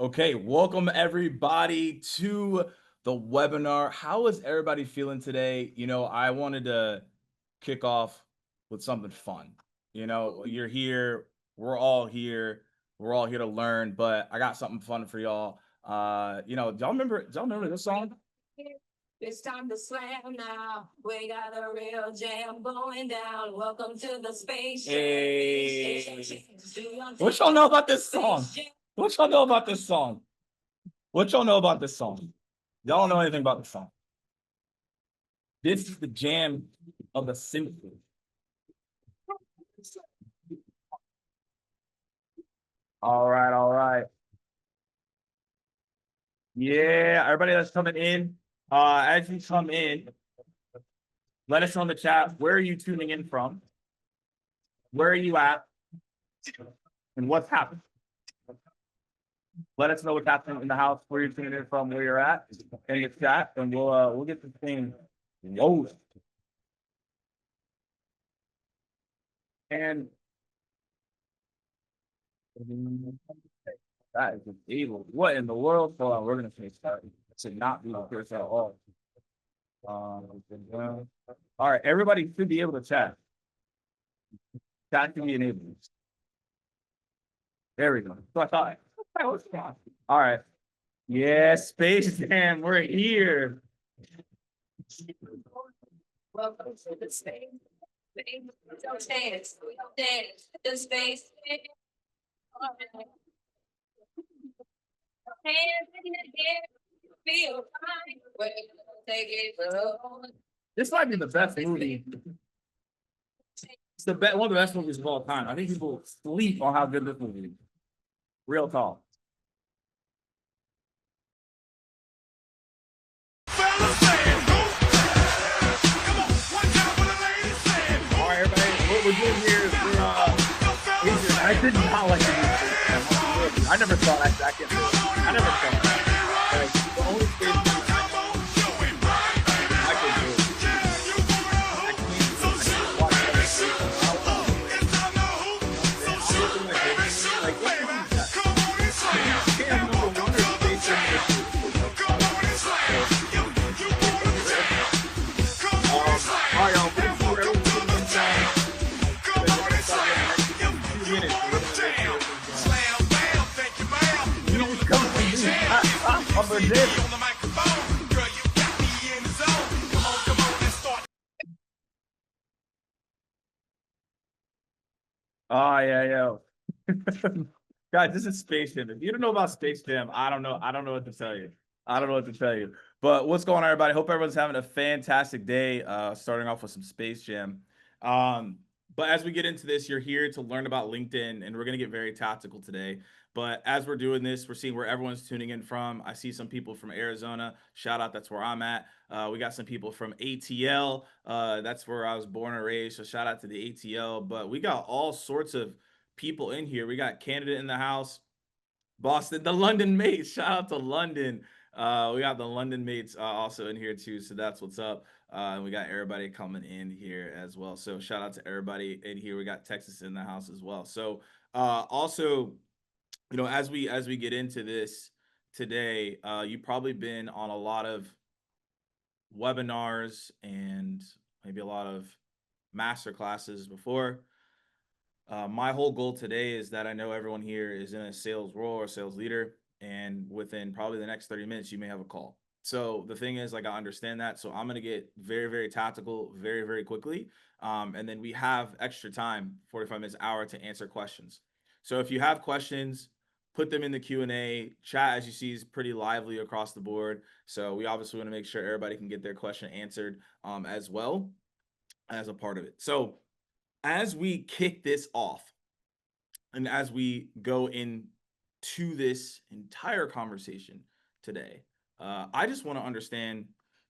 Okay, welcome everybody to the webinar. How is everybody feeling today? I wanted to kick off with something fun. You're here, we're all here to learn, but I got something fun for y'all. Do y'all remember this song? It's time to slam now. We got a real jam going down. Welcome to the space. Hey. What y'all know about this song? What y'all know about this song? What y'all know about this song? Y'all don't know anything about the song. This is the jam of the symphony. All right, all right. Yeah, everybody that's coming in, as you come in, let us know in the chat, where are you tuning in from? Where are you at? And what's happening? Let us know what's happening in the house, where you're tuning in from, where you're at, in the chat, and we'll get this thing loaded. And that is evil. What in the world? Hold on, we're gonna finish that. It should not be like this at all. All right, everybody should be able to chat. Chat can be enabled. There we go. So I thought, all right. Yeah, Space Jam, we're here. Welcome to the space. Don't dance. We don't dance. The space. Hands in the air. Feel fine. We're gonna take it slow. This might be the best movie. It's one of the best movies of all time. I think people sleep on how good this movie is. Real talk. All right, everybody. What we're doing here is I did not like the movie. I never saw that jacket. I never saw that. Like, the only Space Jam I know is Michael Jordan. I can't watch that Space Jam. Like, what is that? Space Jam number one or Space Jam number two? All right, y'all. Thanks for everything inside. Oh yeah. Guys, this is Space Jam. If you don't know about Space Jam, I don't know what to tell you. I don't know what to tell you. But what's going on, everybody? Hope everyone's having a fantastic day. Starting off with some Space Jam. But as we get into this, you're here to learn about LinkedIn, and we're going to get very tactical today. But as we're doing this, we're seeing where everyone's tuning in from. I see some people from Arizona. Shout out, that's where I'm at. We got some people from ATL. That's where I was born and raised. So shout out to the ATL. But we got all sorts of people in here. We got Canada in the house. Boston, the London mates. Shout out to London. We got the London mates also in here too. So that's what's up. And we got everybody coming in here as well. So shout out to everybody in here. We got Texas in the house as well. So also, as we get into this today, you've probably been on a lot of webinars and maybe a lot of master classes before. My whole goal today is that I know everyone here is in a sales role or sales leader, and within probably the next 30 minutes, you may have a call. So the thing is, like, I understand that. So I'm going to get very, very tactical, very, very quickly. And then we have extra time, 45 minutes, hour, to answer questions. So if you have questions, put them in the Q&A. Chat, as you see, is pretty lively across the board. So we obviously want to make sure everybody can get their question answered as well as a part of it. So as we kick this off, and as we go into this entire conversation today, I just want to understand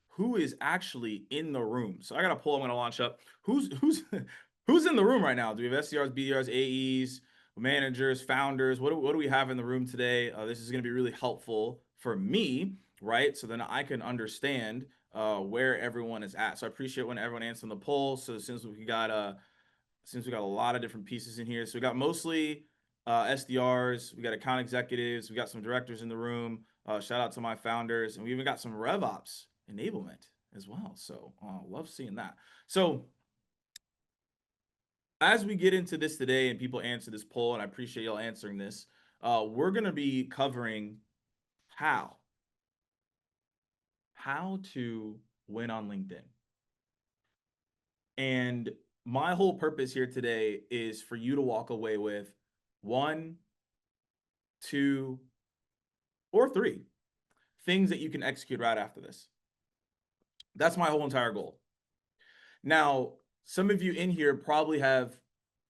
who is actually in the room. So I got a poll I'm going to launch up. Who's in the room right now? Do we have SDRs, BDRs, AEs, managers, founders? What do we have in the room today? This is going to be really helpful for me, right? So then I can understand where everyone is at. So I appreciate when everyone answers the poll. So since we got a lot of different pieces in here, so we got mostly SDRs, we got account executives, we got some directors in the room. Shout out to my founders, and we even got some RevOps enablement as well. So love seeing that. So as we get into this today and people answer this poll, and I appreciate y'all answering this, we're going to be covering how to win on LinkedIn. And my whole purpose here today is for you to walk away with 1, 2, or 3 things that you can execute right after this. That's my whole entire goal. Now, some of you in here probably have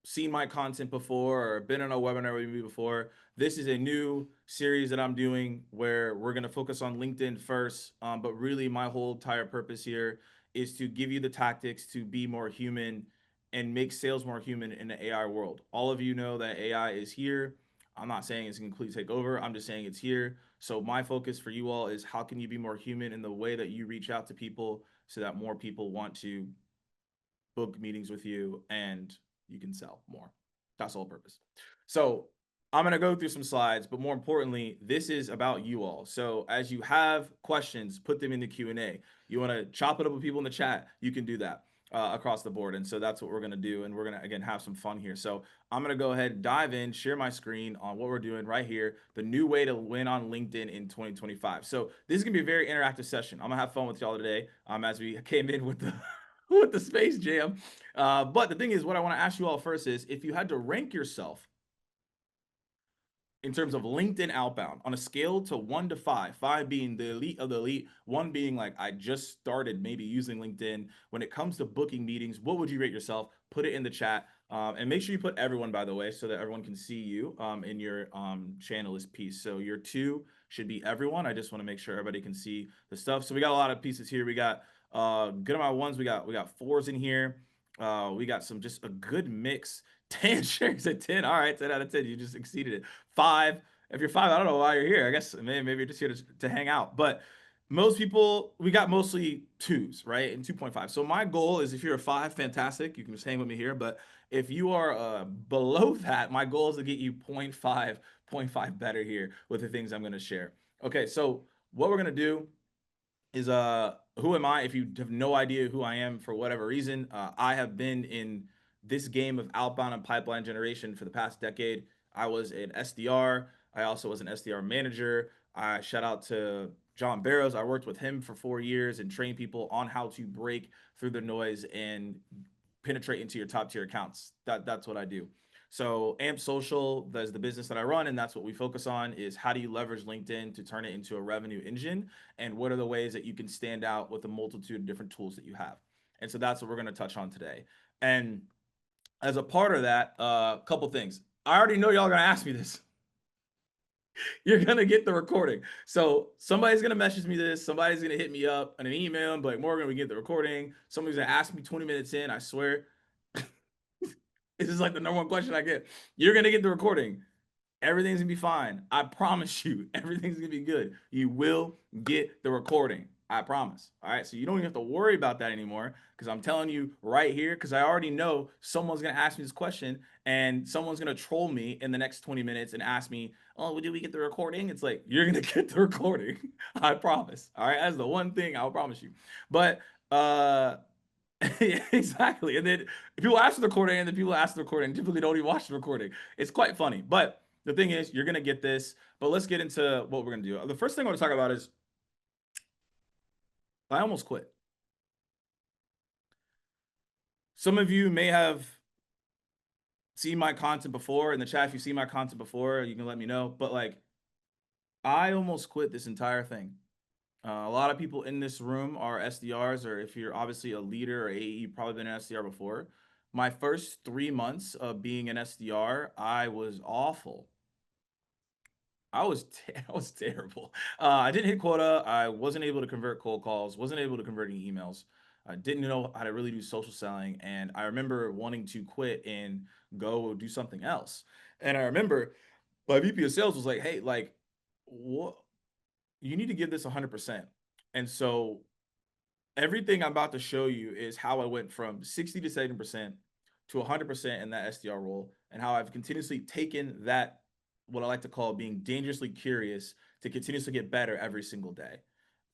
seen my content before or been on a webinar with me before. This is a new series that I'm doing where we're going to focus on LinkedIn first. But really, my whole entire purpose here is to give you the tactics to be more human and make sales more human in the AI world. All of you know that AI is here. I'm not saying it's going to completely take over. I'm just saying it's here. So my focus for you all is how can you be more human in the way that you reach out to people so that more people want to book meetings with you and you can sell more. That's the whole purpose. So I'm going to go through some slides, but more importantly, this is about you all. So as you have questions, put them in the Q&A. You want to chop it up with people in the chat, you can do that across the board. And so that's what we're going to do. And we're going to, again, have some fun here. So I'm going to go ahead and dive in, share my screen on what we're doing right here, the new way to win on LinkedIn in 2025. So this is going to be a very interactive session. I'm going to have fun with y'all today as we came in with the with the Space Jam. But the thing is, what I want to ask you all first is if you had to rank yourself in terms of LinkedIn outbound on a scale to 1 to 5, 5 being the elite of the elite, 1 being like I just started maybe using LinkedIn. When it comes to booking meetings, what would you rate yourself? Put it in the chat. And make sure you put everyone, by the way, so that everyone can see you in your channel is piece. So your 2 should be everyone. I just want to make sure everybody can see the stuff. So we got a lot of pieces here. We got good amount of 1s. We got 4s in here. We got some just a good mix. 10 shares at 10. All right, 10 out of 10. You just exceeded it. 5. If you're 5, I don't know why you're here. I guess maybe you're just here to hang out. But most people, we got mostly 2s, right? And 2.5. So my goal is if you're a 5, fantastic. You can just hang with me here. But if you are below that, my goal is to get you 0.5 better here with the things I'm going to share. Okay, so what we're going to do is who am I? If you have no idea who I am for whatever reason, I have been in this game of outbound and pipeline generation for the past decade. I was an SDR. I also was an SDR manager. I shout out to John Barrows. I worked with him for 4 years and trained people on how to break through the noise and penetrate into your top tier accounts. That's what I do. So AMP Social, that's the business that I run, and that's what we focus on is how do you leverage LinkedIn to turn it into a revenue engine, and what are the ways that you can stand out with a multitude of different tools that you have. And so that's what we're going to touch on today. And as a part of that, a couple things. I already know y'all are going to ask me this. You're going to get the recording. So somebody's going to message me this. Somebody's going to hit me up on an email and be like, Morgan, we get the recording. Somebody's going to ask me 20 minutes in. I swear. This is like the number 1 question I get. You're going to get the recording. Everything's going to be fine. I promise you. Everything's going to be good. You will get the recording. I promise. All right. So you don't even have to worry about that anymore because I'm telling you right here because I already know someone's going to ask me this question and someone's going to troll me in the next 20 minutes and ask me, oh, did we get the recording? It's like, you're going to get the recording. I promise. All right. That's the one thing I'll promise you. But, yeah, exactly. And then people ask the recording, and then people ask the recording, typically don't even watch the recording. It's quite funny. But the thing is, you're gonna get this. But let's get into what we're gonna do. The first thing I want to talk about is I almost quit. Some of you may have seen my content before in the chat. If you've seen my content before, you can let me know. But like, I almost quit this entire thing. A lot of people in this room are SDRs, or if you're obviously a leader or AE, you've probably been an SDR before. My first 3 months of being an SDR, I was awful. I was I was terrible. I didn't hit quota. I wasn't able to convert cold calls. Wasn't able to convert any emails. I didn't know how to really do social selling, and I remember wanting to quit and go do something else. And I remember my VP of sales was like, "Hey, like, what? You need to give this 100%." And so everything I'm about to show you is how I went from 60 to 70% to 100% in that SDR role, and how I've continuously taken that, what I like to call being dangerously curious, to continuously get better every single day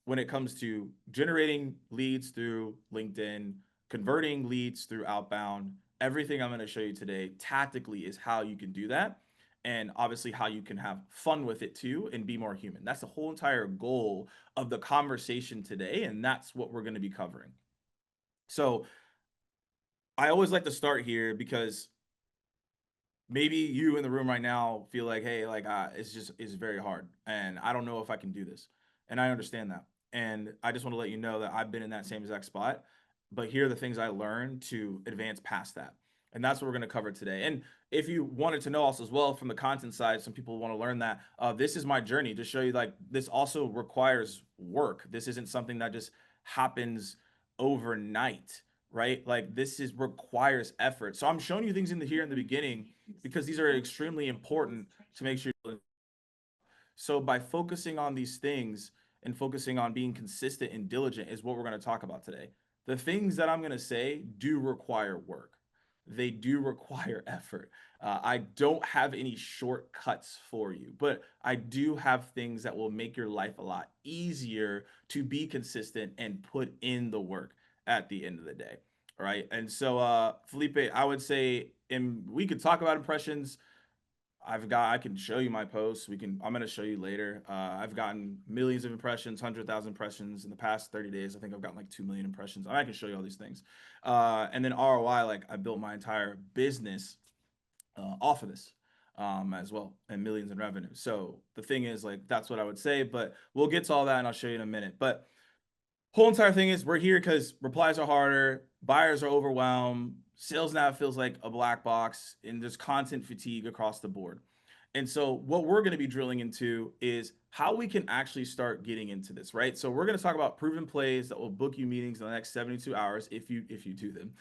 when it comes to generating leads through LinkedIn, converting leads through outbound. Everything I'm going to show you today tactically is how you can do that. And obviously, how you can have fun with it too and be more human. That's the whole entire goal of the conversation today. And that's what we're going to be covering. So, I always like to start here because maybe you in the room right now feel like, hey, like it's very hard, and I don't know if I can do this, and I understand that, and I just want to let you know that I've been in that same exact spot, but here are the things I learned to advance past that, and that's what we're going to cover today. And if you wanted to know also as well from the content side, some people want to learn that this is my journey to show you, like, this also requires work. This isn't something that just happens overnight, right? Like, this is requires effort. So I'm showing you things here in the beginning because these are extremely important to make sure. So by focusing on these things and focusing on being consistent and diligent is what we're going to talk about today. The things that I'm going to say do require work. They do require effort. I don't have any shortcuts for you, but I do have things that will make your life a lot easier to be consistent and put in the work at the end of the day. All right. And so, Felipe, I would say, and we could talk about impressions. I can show you my posts. I'm going to show you later. I've gotten millions of impressions, 100,000 impressions in the past 30 days. I think I've gotten like 2 million impressions. I can show you all these things. And then ROI, like, I built my entire business off of this as well, and millions in revenue. So the thing is, like, that's what I would say, but we'll get to all that and I'll show you in a minute. But whole entire thing is we're here because replies are harder, buyers are overwhelmed, sales nav feels like a black box, and there's content fatigue across the board. And so what we're going to be drilling into is how we can actually start getting into this, right? So we're going to talk about proven plays that will book you meetings in the next 72 hours if you do them.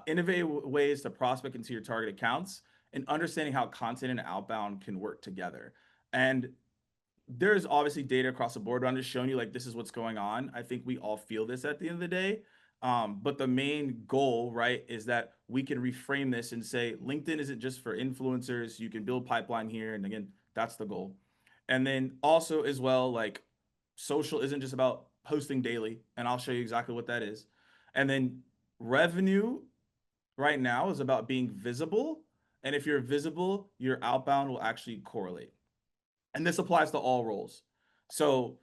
Innovative ways to prospect into your target accounts, and understanding how content and outbound can work together. And there's obviously data across the board, but I'm just showing you, like, this is what's going on. I think we all feel this at the end of the day. But the main goal, right, is that we can reframe this and say LinkedIn isn't just for influencers. You can build pipeline here. And again, that's the goal. And then also as well, like, social isn't just about posting daily. And I'll show you exactly what that is. And then revenue right now is about being visible. And if you're visible, your outbound will actually correlate. And this applies to all roles. So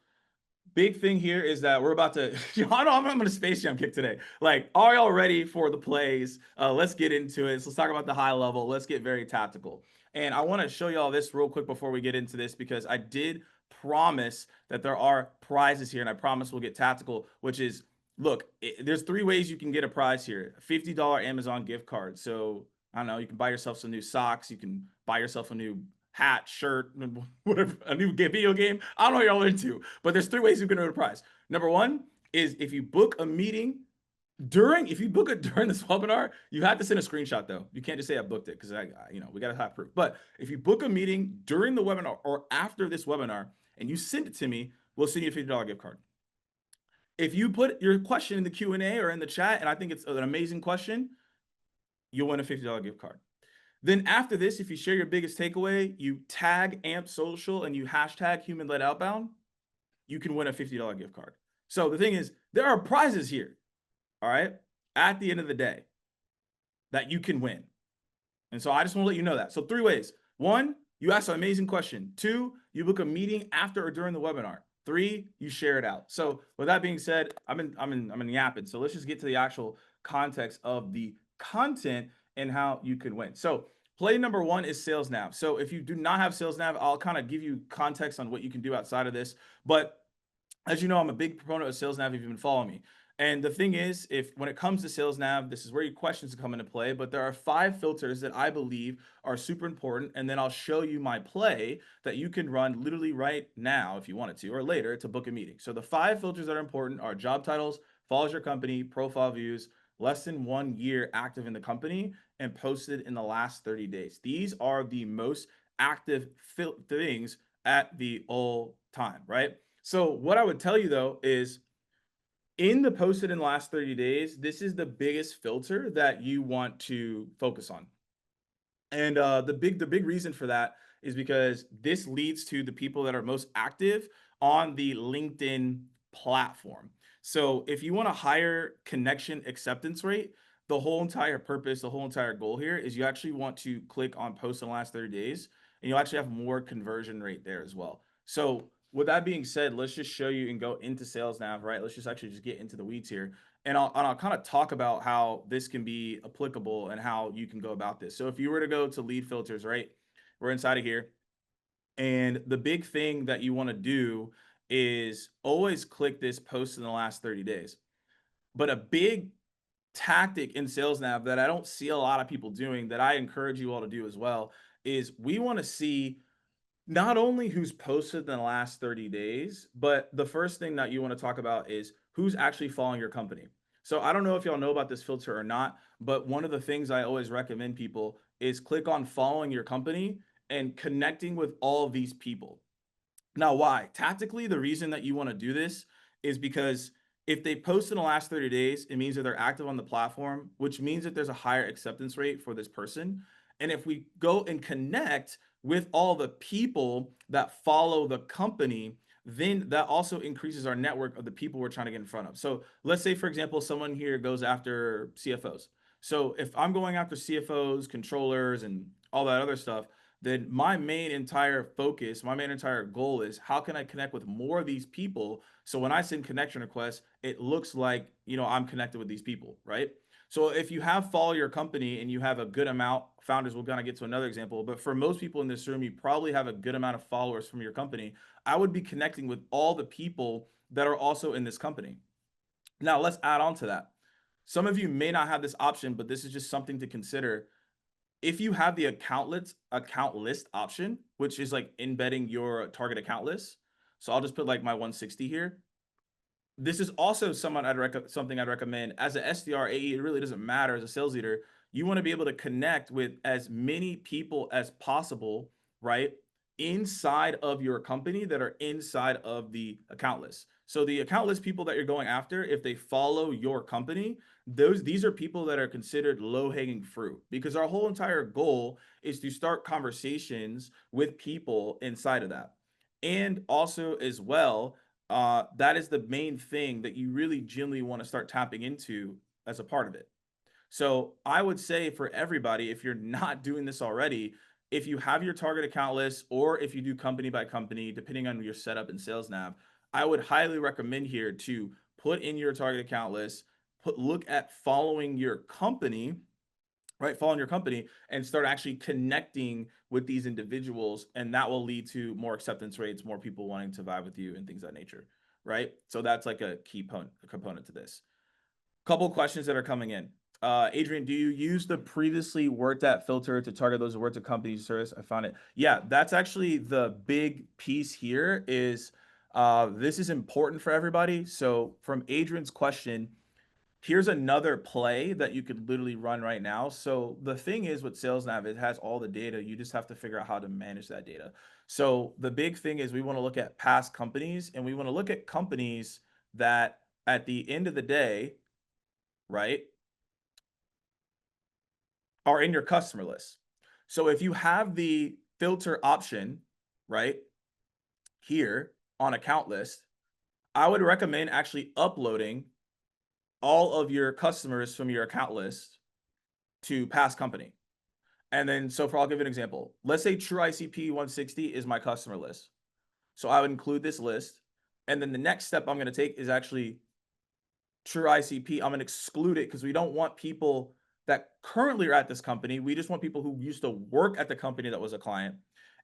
big thing here is that we're about to, I'm going to Space Jam kick today. Like, are y'all ready for the plays? Let's get into it. So let's talk about the high level. Let's get very tactical. And I want to show y'all this real quick before we get into this, because I did promise that there are prizes here, and I promise we'll get tactical, which is, look, there's 3 ways you can get a prize here. A $50 Amazon gift card. So I don't know, you can buy yourself some new socks. You can buy yourself a new hat, shirt, whatever, a new video game. I don't know what y'all are into, but there's 3 ways you can win a prize. Number 1 is if you book a meeting if you book it during this webinar, you have to send a screenshot though. You can't just say I booked it, because we got to have proof. But if you book a meeting during the webinar or after this webinar and you send it to me, we'll send you a $50 gift card. If you put your question in the Q&A or in the chat, and I think it's an amazing question, you'll win a $50 gift card. Then after this, if you share your biggest takeaway, you tag AMP Social and you hashtag human-led outbound, you can win a $50 gift card. So the thing is, there are prizes here, all right, at the end of the day that you can win. And so I just want to let you know that. So 3 ways. 1, you ask an amazing question. 2, you book a meeting after or during the webinar. 3, you share it out. So with that being said, I'm in yapping. So let's just get to the actual context of the content and how you can win. So play number 1 is Sales Nav. So if you do not have Sales Nav, I'll kind of give you context on what you can do outside of this. But as you know, I'm a big proponent of Sales Nav if you've been following me. And the thing is, when it comes to Sales Nav, this is where your questions come into play, but there are 5 filters that I believe are super important. And then I'll show you my play that you can run literally right now if you wanted to, or later, to book a meeting. So the 5 filters that are important are job titles, follows your company, profile views, less than 1 year active in the company, and posted in the last 30 days. These are the most active things at the all time, right? So what I would tell you though is In the posted in the last 30 days, this is the biggest filter that you want to focus on. And the big reason for that is because this leads to the people that are most active on the LinkedIn platform. So if you want a higher connection acceptance rate, the whole entire purpose, the whole entire goal here is you actually want to click on post in the last 30 days and you'll actually have more conversion rate there as well. So with that being said, let's just show you and go into Sales Nav, right? Let's just actually just get into the weeds here. And I'll kind of talk about how this can be applicable and how you can go about this. So if you were to go to lead filters, right? We're inside of here. And the big thing that you want to do is always click this post in the last 30 days. But a big tactic in Sales Nav that I don't see a lot of people doing that I encourage you all to do as well is we want to see not only who's posted in the last 30 days, but the first thing that you want to talk about is who's actually following your company. So I don't know if y'all know about this filter or not, but one of the things I always recommend people is click on following your company and connecting with all of these people. Now, why? Tactically, the reason that you want to do this is because if they post in the last 30 days, it means that they're active on the platform, which means that there's a higher acceptance rate for this person. And if we go and connect with all the people that follow the company, then that also increases our network of the people we're trying to get in front of. So let's say, for example, someone here goes after CFOs. So if I'm going after CFOs, controllers, and all that other stuff, then my main entire focus, my main entire goal is how can I connect with more of these people? So when I send connection requests, it looks like, I'm connected with these people, right? So if you have follow your company and you have a good amount, founders, we're going to get to another example, but for most people in this room, you probably have a good amount of followers from your company. I would be connecting with all the people that are also in this company. Now let's add on to that. Some of you may not have this option, but this is just something to consider. If you have the account list option, which is like embedding your target account list. So I'll just put like my 160 here. This is also something I'd recommend as an SDR AE. It really doesn't matter as a sales leader. You want to be able to connect with as many people as possible, right? Inside of your company that are inside of the account list. So the account list people that you're going after, if they follow your company, these are people that are considered low-hanging fruit because our whole entire goal is to start conversations with people inside of that. And also as well, that is the main thing that you really genuinely want to start tapping into as a part of it. So I would say for everybody, if you're not doing this already, if you have your target account list or if you do company by company, depending on your setup in Sales Nav, I would highly recommend here to put in your target account list, look at following your company, right? Following your company and start actually connecting with these individuals. And that will lead to more acceptance rates, more people wanting to vibe with you and things of that nature, right? So that's like a key component to this. Couple questions that are coming in. Adrian, do you use the previously worked at filter to target those who worked at company service? I found it. Yeah, that's actually the big piece here is this is important for everybody. So from Adrian's question, here's another play that you could literally run right now. So the thing is with Sales Nav, it has all the data. You just have to figure out how to manage that data. So the big thing is we want to look at past companies and we want to look at companies that at the end of the day, right, are in your customer list. So if you have the filter option, right, here on account list, I would recommend actually uploading all of your customers from your account list to past company. And then, so I'll give you an example. Let's say True ICP 160 is my customer list. So I would include this list. And then the next step I'm going to take is actually True ICP. I'm going to exclude it because we don't want people that currently are at this company. We just want people who used to work at the company that was a client.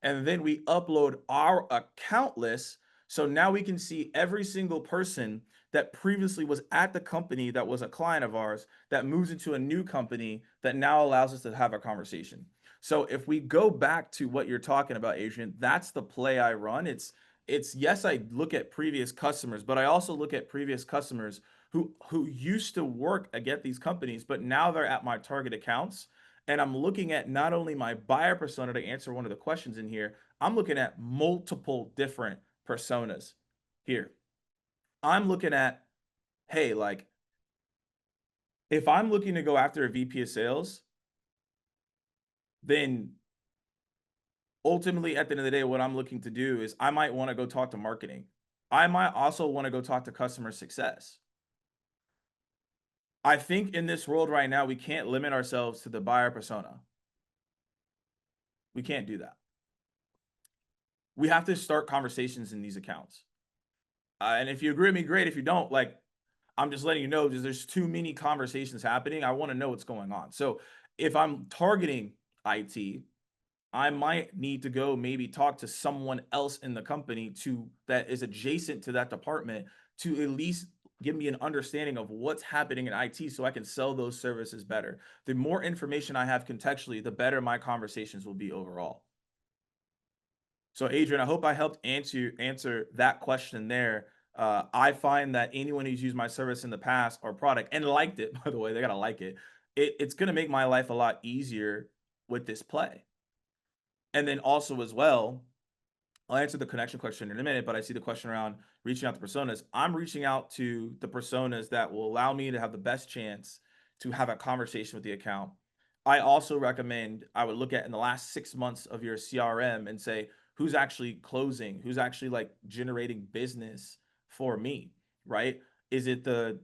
And then we upload our account list. So now we can see every single person that previously was at the company that was a client of ours that moves into a new company that now allows us to have a conversation. So if we go back to what you're talking about, Adrian, that's the play I run. It's yes, I look at previous customers, but I also look at previous customers who used to work at these companies, but now they're at my target accounts. And I'm looking at not only my buyer persona to answer one of the questions in here, I'm looking at multiple different personas here. I'm looking at, hey, like, if I'm looking to go after a VP of sales, then ultimately at the end of the day, what I'm looking to do is I might want to go talk to marketing. I might also want to go talk to customer success. I think in this world right now, we can't limit ourselves to the buyer persona. We can't do that. We have to start conversations in these accounts. And if you agree with me, great. If you don't, like, I'm just letting you know because there's too many conversations happening. I want to know what's going on. So if I'm targeting IT, I might need to go maybe talk to someone else in the company to that is adjacent to that department to at least give me an understanding of what's happening in IT so I can sell those services better. The more information I have contextually, the better my conversations will be overall. So Adrian, I hope I helped answer that question there. I find that anyone who's used my service in the past or product and liked it, by the way, they gotta like it. It's gonna make my life a lot easier with this play. And then also as well, I'll answer the connection question in a minute, but I see the question around reaching out to personas. I'm reaching out to the personas that will allow me to have the best chance to have a conversation with the account. I also recommend I would look at in the last 6 months of your CRM and say, who's actually closing, who's actually like generating business for me, right? Is it the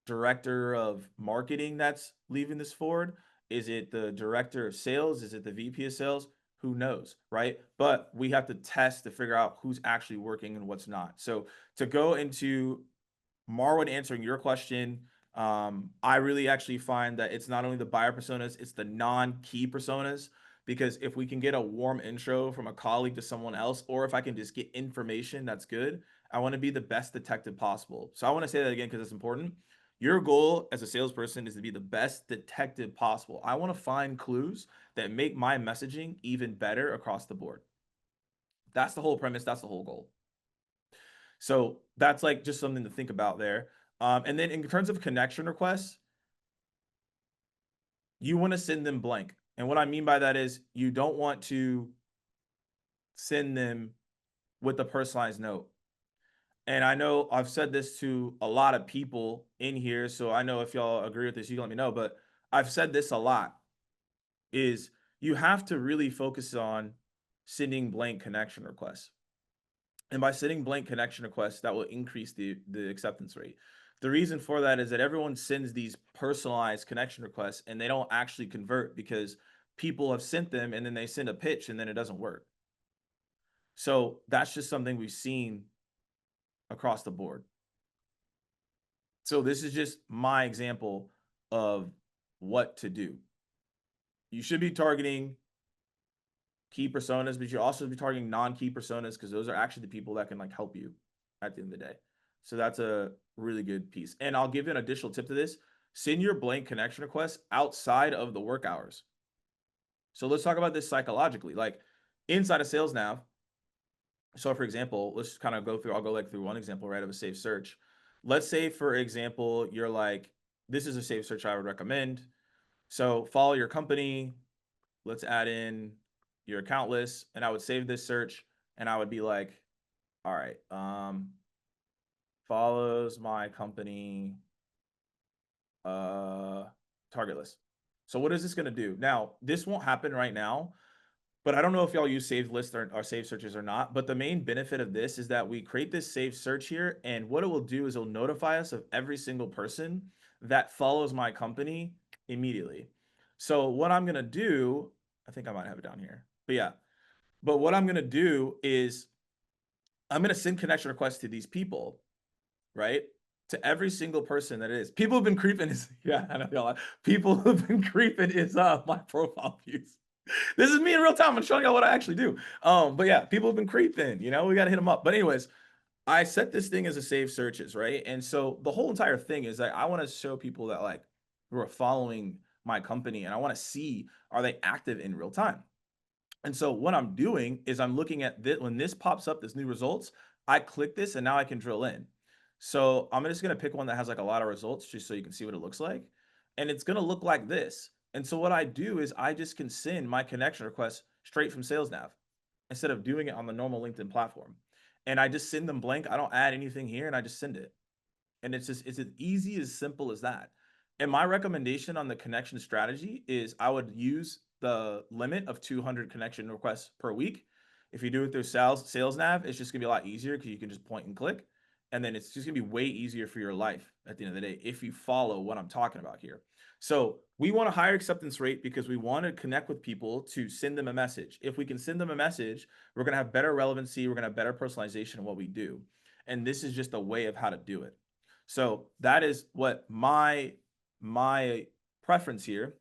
director of marketing that's leaving this forward? Is it the director of sales? Is it the VP of sales? Who knows, right? But we have to test to figure out who's actually working and what's not. So to go into Marwood answering your question, I really actually find that it's not only the buyer personas, it's the non-key personas. Because if we can get a warm intro from a colleague to someone else, or if I can just get information that's good, I want to be the best detective possible. So I want to say that again because it's important. Your goal as a salesperson is to be the best detective possible. I want to find clues that make my messaging even better across the board. That's the whole premise. That's the whole goal. So that's like just something to think about there. And then in terms of connection requests, you want to send them blank. And what I mean by that is you don't want to send them with a personalized note. And I know I've said this to a lot of people in here, so I know if y'all agree with this, you can let me know. But I've said this a lot is you have to really focus on sending blank connection requests. And by sending blank connection requests, that will increase the acceptance rate. The reason for that is that everyone sends these personalized connection requests and they don't actually convert because people have sent them and then they send a pitch and then it doesn't work. So that's just something we've seen across the board. So this is just my example of what to do. You should be targeting key personas, but you also be targeting non-key personas because those are actually the people that can like help you at the end of the day. So that's a really good piece. And I'll give you an additional tip to this. Send your blank connection requests outside of the work hours. So let's talk about this psychologically. Like inside of Sales Nav. So for example, let's kind of go through, I'll go like through one example, right, of a safe search. Let's say, for example, you're like, this is a safe search I would recommend. So follow your company. Let's add in your account list, and I would save this search, and I would be like, all right, follows my company target list. So what is this going to do? Now, this won't happen right now, but I don't know if y'all use saved lists or saved searches or not. But the main benefit of this is that we create this saved search here, and what it will do is it'll notify us of every single person that follows my company immediately. So what I'm going to do, I think I might have it down here, but yeah. But what I'm going to do is I'm going to send connection requests to these people, right? To every single person that it is. People have been creeping is yeah, I know. People have been creeping is my profile views. This is me in real time. I'm showing y'all what I actually do. But yeah, people have been creeping, you know, we got to hit them up. But anyways, I set this thing as a save searches, right? And so the whole entire thing is that I want to show people that like who are following my company and I want to see, are they active in real time? And so what I'm doing is I'm looking at this when this pops up, this new results, I click this and now I can drill in. So I'm just going to pick one that has like a lot of results just so you can see what it looks like. And it's going to look like this. And so what I do is I just can send my connection request straight from Sales Nav instead of doing it on the normal LinkedIn platform. And I just send them blank. I don't add anything here and I just send it. And it's as easy as simple as that. And my recommendation on the connection strategy is I would use the limit of 200 connection requests per week. If you do it through sales nav, it's just gonna be a lot easier because you can just point and click, and then it's just gonna be way easier for your life at the end of the day if you follow what I'm talking about here. So we want a higher acceptance rate because we want to connect with people to send them a message. If we can send them a message, we're gonna have better relevancy, we're gonna have better personalization in what we do. And this is just a way of how to do it. So that is what my preference here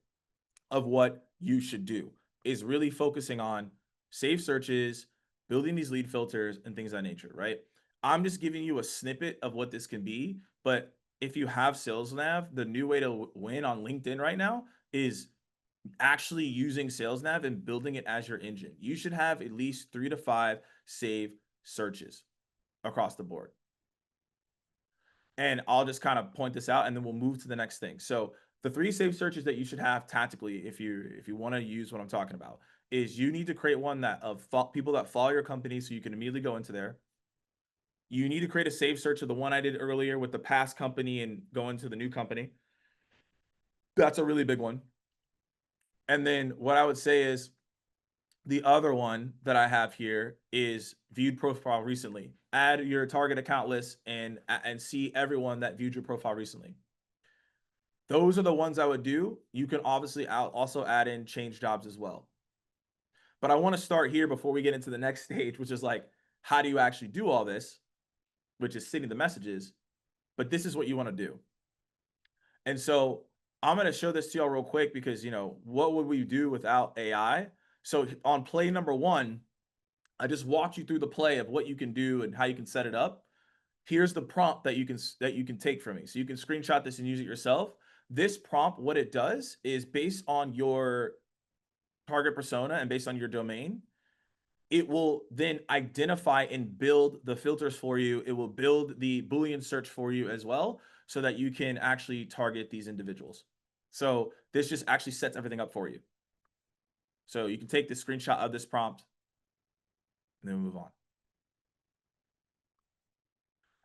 of what you should do is really focusing on safe searches, building these lead filters and things of that nature, right? I'm just giving you a snippet of what this can be, but if you have Sales Nav, the new way to win on LinkedIn right now is actually using Sales Nav and building it as your engine. You should have at least 3 to 5 save searches across the board. And I'll just kind of point this out and then we'll move to the next thing. So the 3 save searches that you should have tactically if you want to use what I'm talking about is you need to create one that of people that follow your company so you can immediately go into there. You need to create a save search of the one I did earlier with the past company and go into the new company. That's a really big one. And then what I would say is the other one that I have here is viewed profile recently. Add your target account list and see everyone that viewed your profile recently. Those are the ones I would do. You can obviously also add in change jobs as well. But I want to start here before we get into the next stage, which is like, how do you actually do all this? Which is sending the messages. But this is what you want to do. And so I'm going to show this to y'all real quick because, what would we do without AI? So on play number 1, I just walked you through the play of what you can do and how you can set it up. Here's the prompt that you can take from me. So you can screenshot this and use it yourself. This prompt, what it does is based on your target persona and based on your domain, it will then identify and build the filters for you. It will build the Boolean search for you as well so that you can actually target these individuals. So this just actually sets everything up for you. So you can take the screenshot of this prompt and then move on.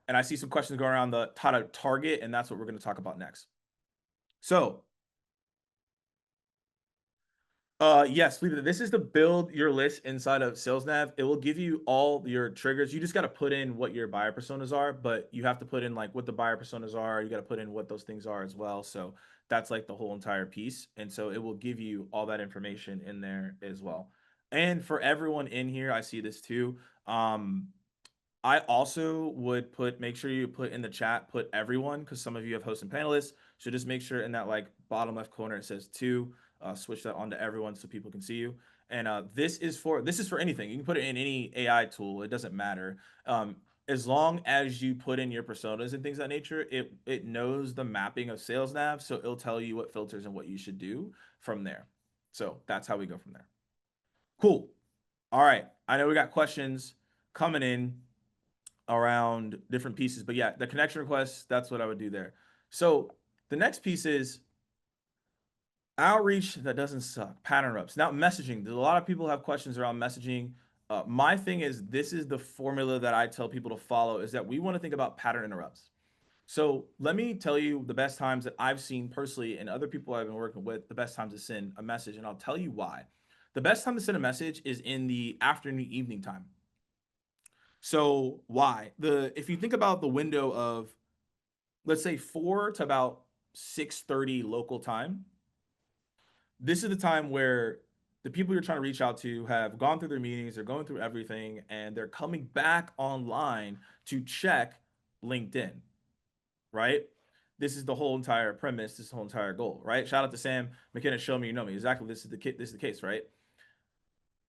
And I see some questions going around the how to target, and that's what we're going to talk about next. So yes, this is to build your list inside of Sales Nav. It will give you all your triggers. You just got to put in what your buyer personas are, but you have to put in like what the buyer personas are. You got to put in what those things are as well. So that's like the whole entire piece. And so it will give you all that information in there as well. And for everyone in here, I see this too. I also would make sure you put in the chat, put everyone, because some of you have hosts and panelists. So just make sure in that like bottom left corner, it says two, switch that on to everyone so people can see you. And this is for anything. You can put it in any AI tool. It doesn't matter. As long as you put in your personas and things of that nature, it knows the mapping of Sales Nav. So it'll tell you what filters and what you should do from there. So that's how we go from there. Cool. All right. I know we got questions coming in around different pieces. But yeah, the connection requests, that's what I would do there. So the next piece is outreach that doesn't suck, pattern interrupts. Now, messaging. A lot of people have questions around messaging. My thing is, this is the formula that I tell people to follow is that we want to think about pattern interrupts. So let me tell you the best times that I've seen personally and other people I've been working with, the best times to send a message. And I'll tell you why. The best time to send a message is in the afternoon, evening time. So why? If you think about the window of let's say 4 to about 6:30 local time, this is the time where the people you're trying to reach out to have gone through their meetings, they're going through everything, and they're coming back online to check LinkedIn, right? This is the whole entire premise, this is the whole entire goal, right? Shout out to Sam McKenna, show me you know me. Exactly, this is the case, right?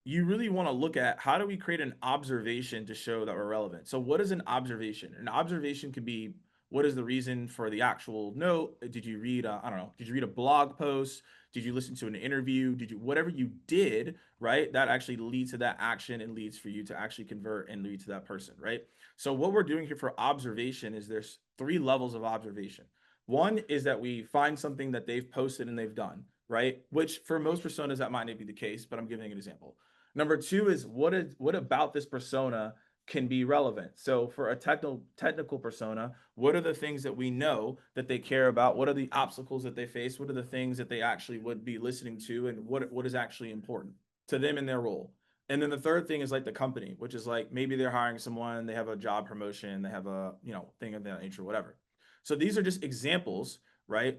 You really want to look at how do we create an observation to show that we're relevant. So what is an observation? An observation could be what is the reason for the actual note? Did you read I don't know, did you read a blog post? Did you listen to an interview? Did you whatever you did, right? That actually leads to that action and leads for you to actually convert and lead to that person, right? So what we're doing here for observation is there's 3 levels of observation. One is that we find something that they've posted and they've done, right? Which for most personas that might not be the case, but I'm giving an example. Number 2 is what about this persona can be relevant. So for a technical persona, what are the things that we know that they care about? What are the obstacles that they face? What are the things that they actually would be listening to, and what is actually important to them in their role? And then the third thing is like the company, which is like maybe they're hiring someone, they have a job promotion, they have a, thing of that nature, whatever. So these are just examples, right,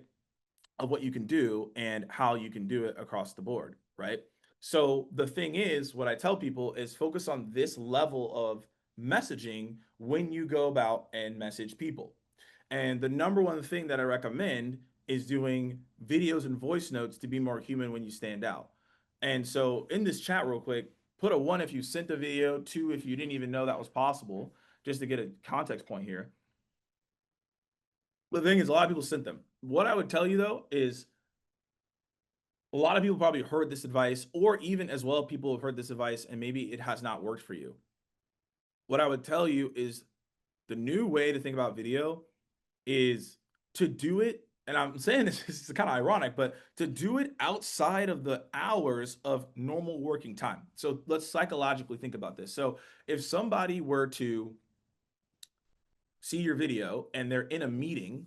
of what you can do and how you can do it across the board, right? So the thing is, what I tell people is focus on this level of messaging when you go about and message people. And the number one thing that I recommend is doing videos and voice notes to be more human when you stand out. And so in this chat, real quick, put a one if you sent a video, two if you didn't even know that was possible, just to get a context point here. The thing is, a lot of people sent them. What I would tell you though is a lot of people probably heard this advice, or even as well, people have heard this advice and maybe it has not worked for you. What I would tell you is the new way to think about video is to do it. And I'm saying this is kind of ironic, but to do it outside of the hours of normal working time. So let's psychologically think about this. So if somebody were to see your video and they're in a meeting,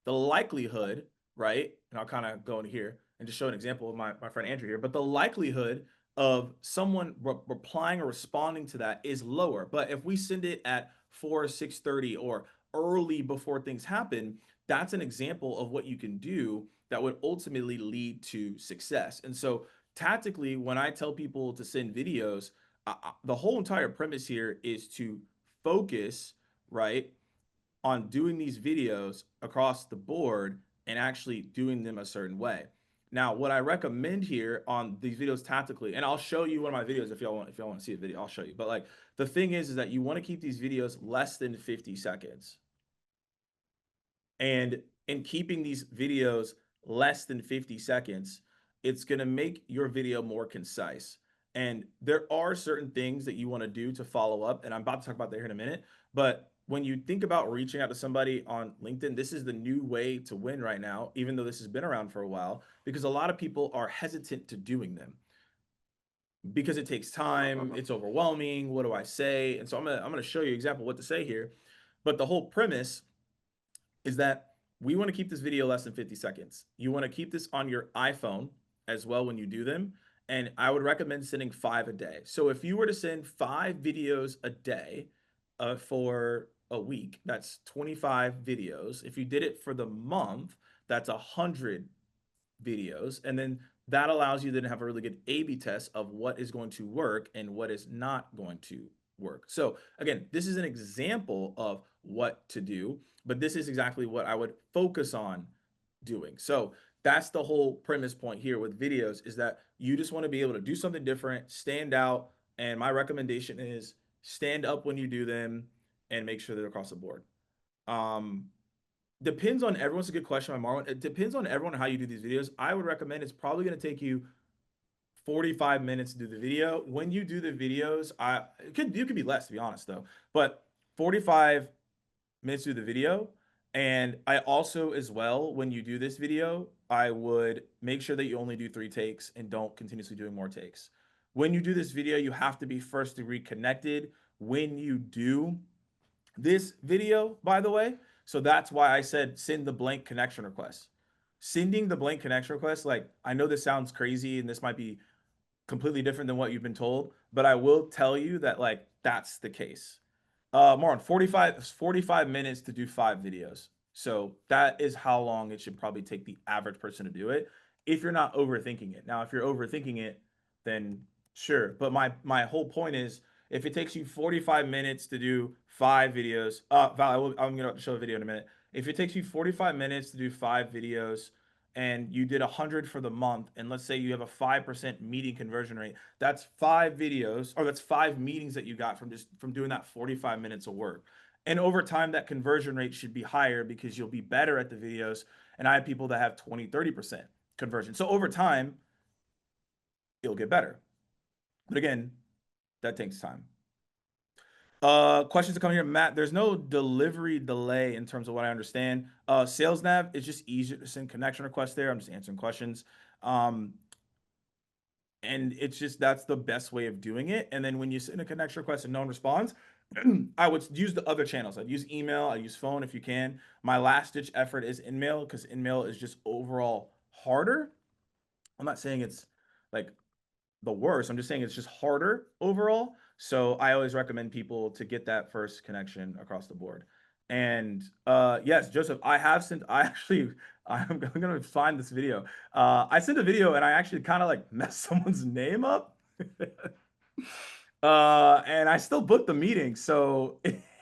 the likelihood, right? And I'll kind of go in here and just show an example of my friend Andrew here, but the likelihood of someone replying or responding to that is lower. But if we send it at 4, 6:30 or early before things happen, that's an example of what you can do that would ultimately lead to success. And so tactically, when I tell people to send videos, the whole entire premise here is to focus, right, on doing these videos across the board and actually doing them a certain way. Now, what I recommend here on these videos tactically, and I'll show you one of my videos if y'all want to see a video, I'll show you. But like the thing is that you want to keep these videos less than 50 seconds. And in keeping these videos less than 50 seconds, it's going to make your video more concise. And there are certain things that you want to do to follow up. And I'm about to talk about that here in a minute. But when you think about reaching out to somebody on LinkedIn, this is the new way to win right now, even though this has been around for a while, because a lot of people are hesitant to doing them because it takes time, it's overwhelming. What do I say? And so I'm gonna show you example what to say here. But the whole premise is that we want to keep this video less than 50 seconds. You want to keep this on your iPhone as well when you do them. And I would recommend sending 5 a day. So if you were to send 5 videos a day for a week, that's 25 videos. If you did it for the month, that's 100 videos. And then that allows you then to have a really good A/B test of what is going to work and what is not going to work. So again, this is an example of what to do, but this is exactly what I would focus on doing. So that's the whole premise point here with videos, is that you just want to be able to do something different, stand out. And my recommendation is stand up when you do them and make sure they're across the board. Um, Depends on everyone's a good question by Marlon. It depends on everyone how you do these videos. I would recommend it's probably going to take you 45 minutes to do the video. When you do the videos, you could be less, to be honest though, but 45 minutes to do the video. And I also, as well, when you do this video, I would make sure that you only do 3 takes and don't continuously doing more takes. When you do this video, you have to be first degree connected when you do this video, by the way. So that's why I said send the blank connection request. Sending the blank connection request, like I know this sounds crazy and this might be completely different than what you've been told, but I will tell you that like that's the case. Marlon, 45 minutes to do 5 videos. So that is how long it should probably take the average person to do it if you're not overthinking it. Now, if you're overthinking it, then sure. But my whole point is if it takes you 45 minutes to do 5 videos, Val, I'm going to show a video in a minute. If it takes you 45 minutes to do 5 videos and you did 100 for the month, and let's say you have a 5% meeting conversion rate, that's 5 videos, or that's 5 meetings that you got from doing that 45 minutes of work. And over time, that conversion rate should be higher because you'll be better at the videos. And I have people that have 20, 30% conversion. So over time, it'll get better. But again, that takes time. Questions to come here, Matt. There's no delivery delay in terms of what I understand. Sales Nav is just easier to send connection requests there. I'm just answering questions. And it's just that's the best way of doing it. And then when you send a connection request and no one responds, I would use the other channels. I'd use email, I use phone if you can. My last ditch effort is InMail because InMail is just overall harder. I'm not saying it's like the worst. I'm just saying it's just harder overall. So I always recommend people to get that first connection across the board. And yes, Joseph, I have sent. I actually, I'm gonna find this video. I sent a video and I actually kind of like messed someone's name up. And I still booked the meeting, so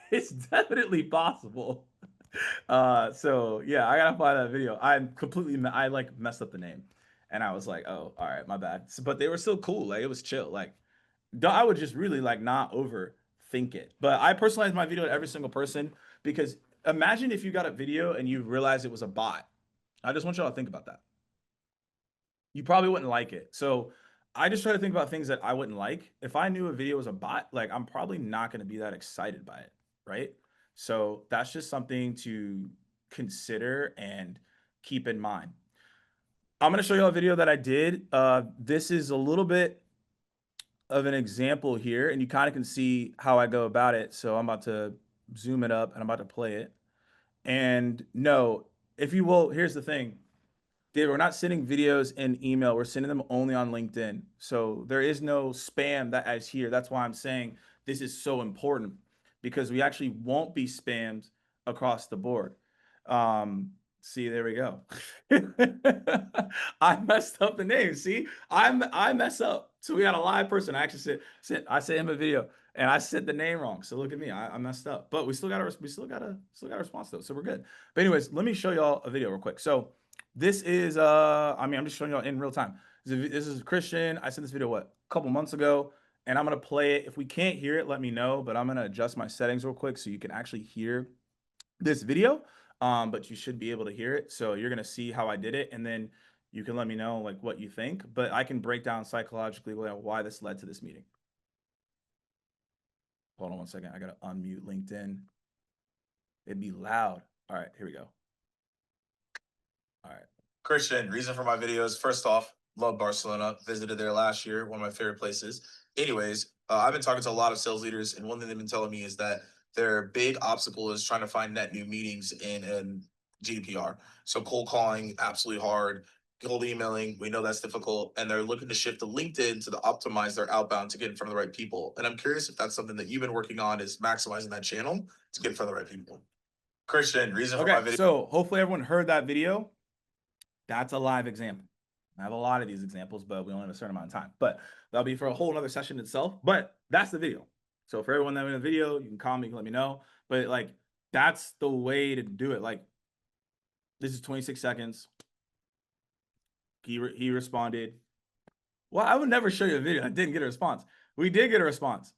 it's definitely possible. So yeah, I gotta find that video. I like messed up the name, and I was like, oh, all right, my bad. But they were still cool. Like it was chill. Like I would just really like not overthink it. But I personalized my video to every single person because imagine if you got a video and you realized it was a bot. I just want y'all to think about that. You probably wouldn't like it. So I just try to think about things that I wouldn't like. If I knew a video was a bot, like I'm probably not going to be that excited by it, right? So that's just something to consider and keep in mind. I'm going to show you a video that I did. This is a little bit of an example here, and you kind of can see how I go about it. So I'm about to zoom it up and I'm about to play it. And no, if you will, here's the thing. Dave, we're not sending videos in email. We're sending them only on LinkedIn. So there is no spam that is here. That's why I'm saying this is so important because we actually won't be spammed across the board. See, there we go. I messed up the name. See, I mess up. So we got a live person. I actually I sent him a video and I said the name wrong. So look at me. I messed up. But we still got a response though. So we're good. But anyways, let me show y'all a video real quick. So this is I'm just showing y'all in real time. This is Christian. I sent this video a couple months ago, and I'm gonna play it. If we can't hear it, let me know. But I'm gonna adjust my settings real quick so you can actually hear this video. But you should be able to hear it. So you're gonna see how I did it, and then you can let me know like what you think. But I can break down psychologically why this led to this meeting. Hold on one second. I gotta unmute LinkedIn. It'd be loud. All right, here we go. All right. Christian, reason for my videos. First off, love Barcelona. Visited there last year, one of my favorite places. Anyways, I've been talking to a lot of sales leaders, and one thing they've been telling me is that their big obstacle is trying to find net new meetings in GDPR. So cold calling, absolutely hard. Cold emailing, we know that's difficult, and they're looking to shift to LinkedIn to optimize their outbound to get in front of the right people. And I'm curious if that's something that you've been working on, is maximizing that channel to get in front of the right people. Christian, reason for my video. So hopefully everyone heard that video. That's a live example. I have a lot of these examples, but we only have a certain amount of time. But that'll be for a whole other session itself. But that's the video. So for everyone that in the video, you can call me, you can let me know. But like that's the way to do it. Like this is 26 seconds. He responded. Well, I would never show you a video. I didn't get a response. We did get a response.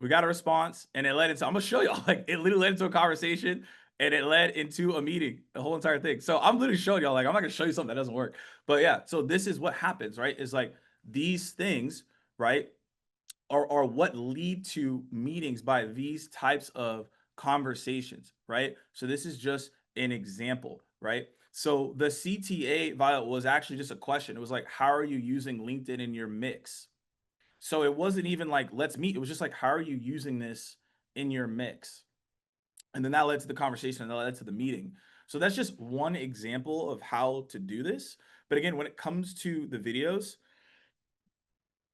We got a response, and it led into. I'm gonna show y'all. Like it literally led into a conversation, and it led into a meeting. The whole entire thing. So I'm literally showing y'all. Like I'm not gonna show you something that doesn't work. But yeah. So this is what happens, right? Is like these things, right, are what lead to meetings by these types of conversations, right? So this is just an example, right? So the CTA was actually just a question. It was like, how are you using LinkedIn in your mix? So it wasn't even like, let's meet. It was just like, how are you using this in your mix? And then that led to the conversation and that led to the meeting. So that's just one example of how to do this. But again, when it comes to the videos,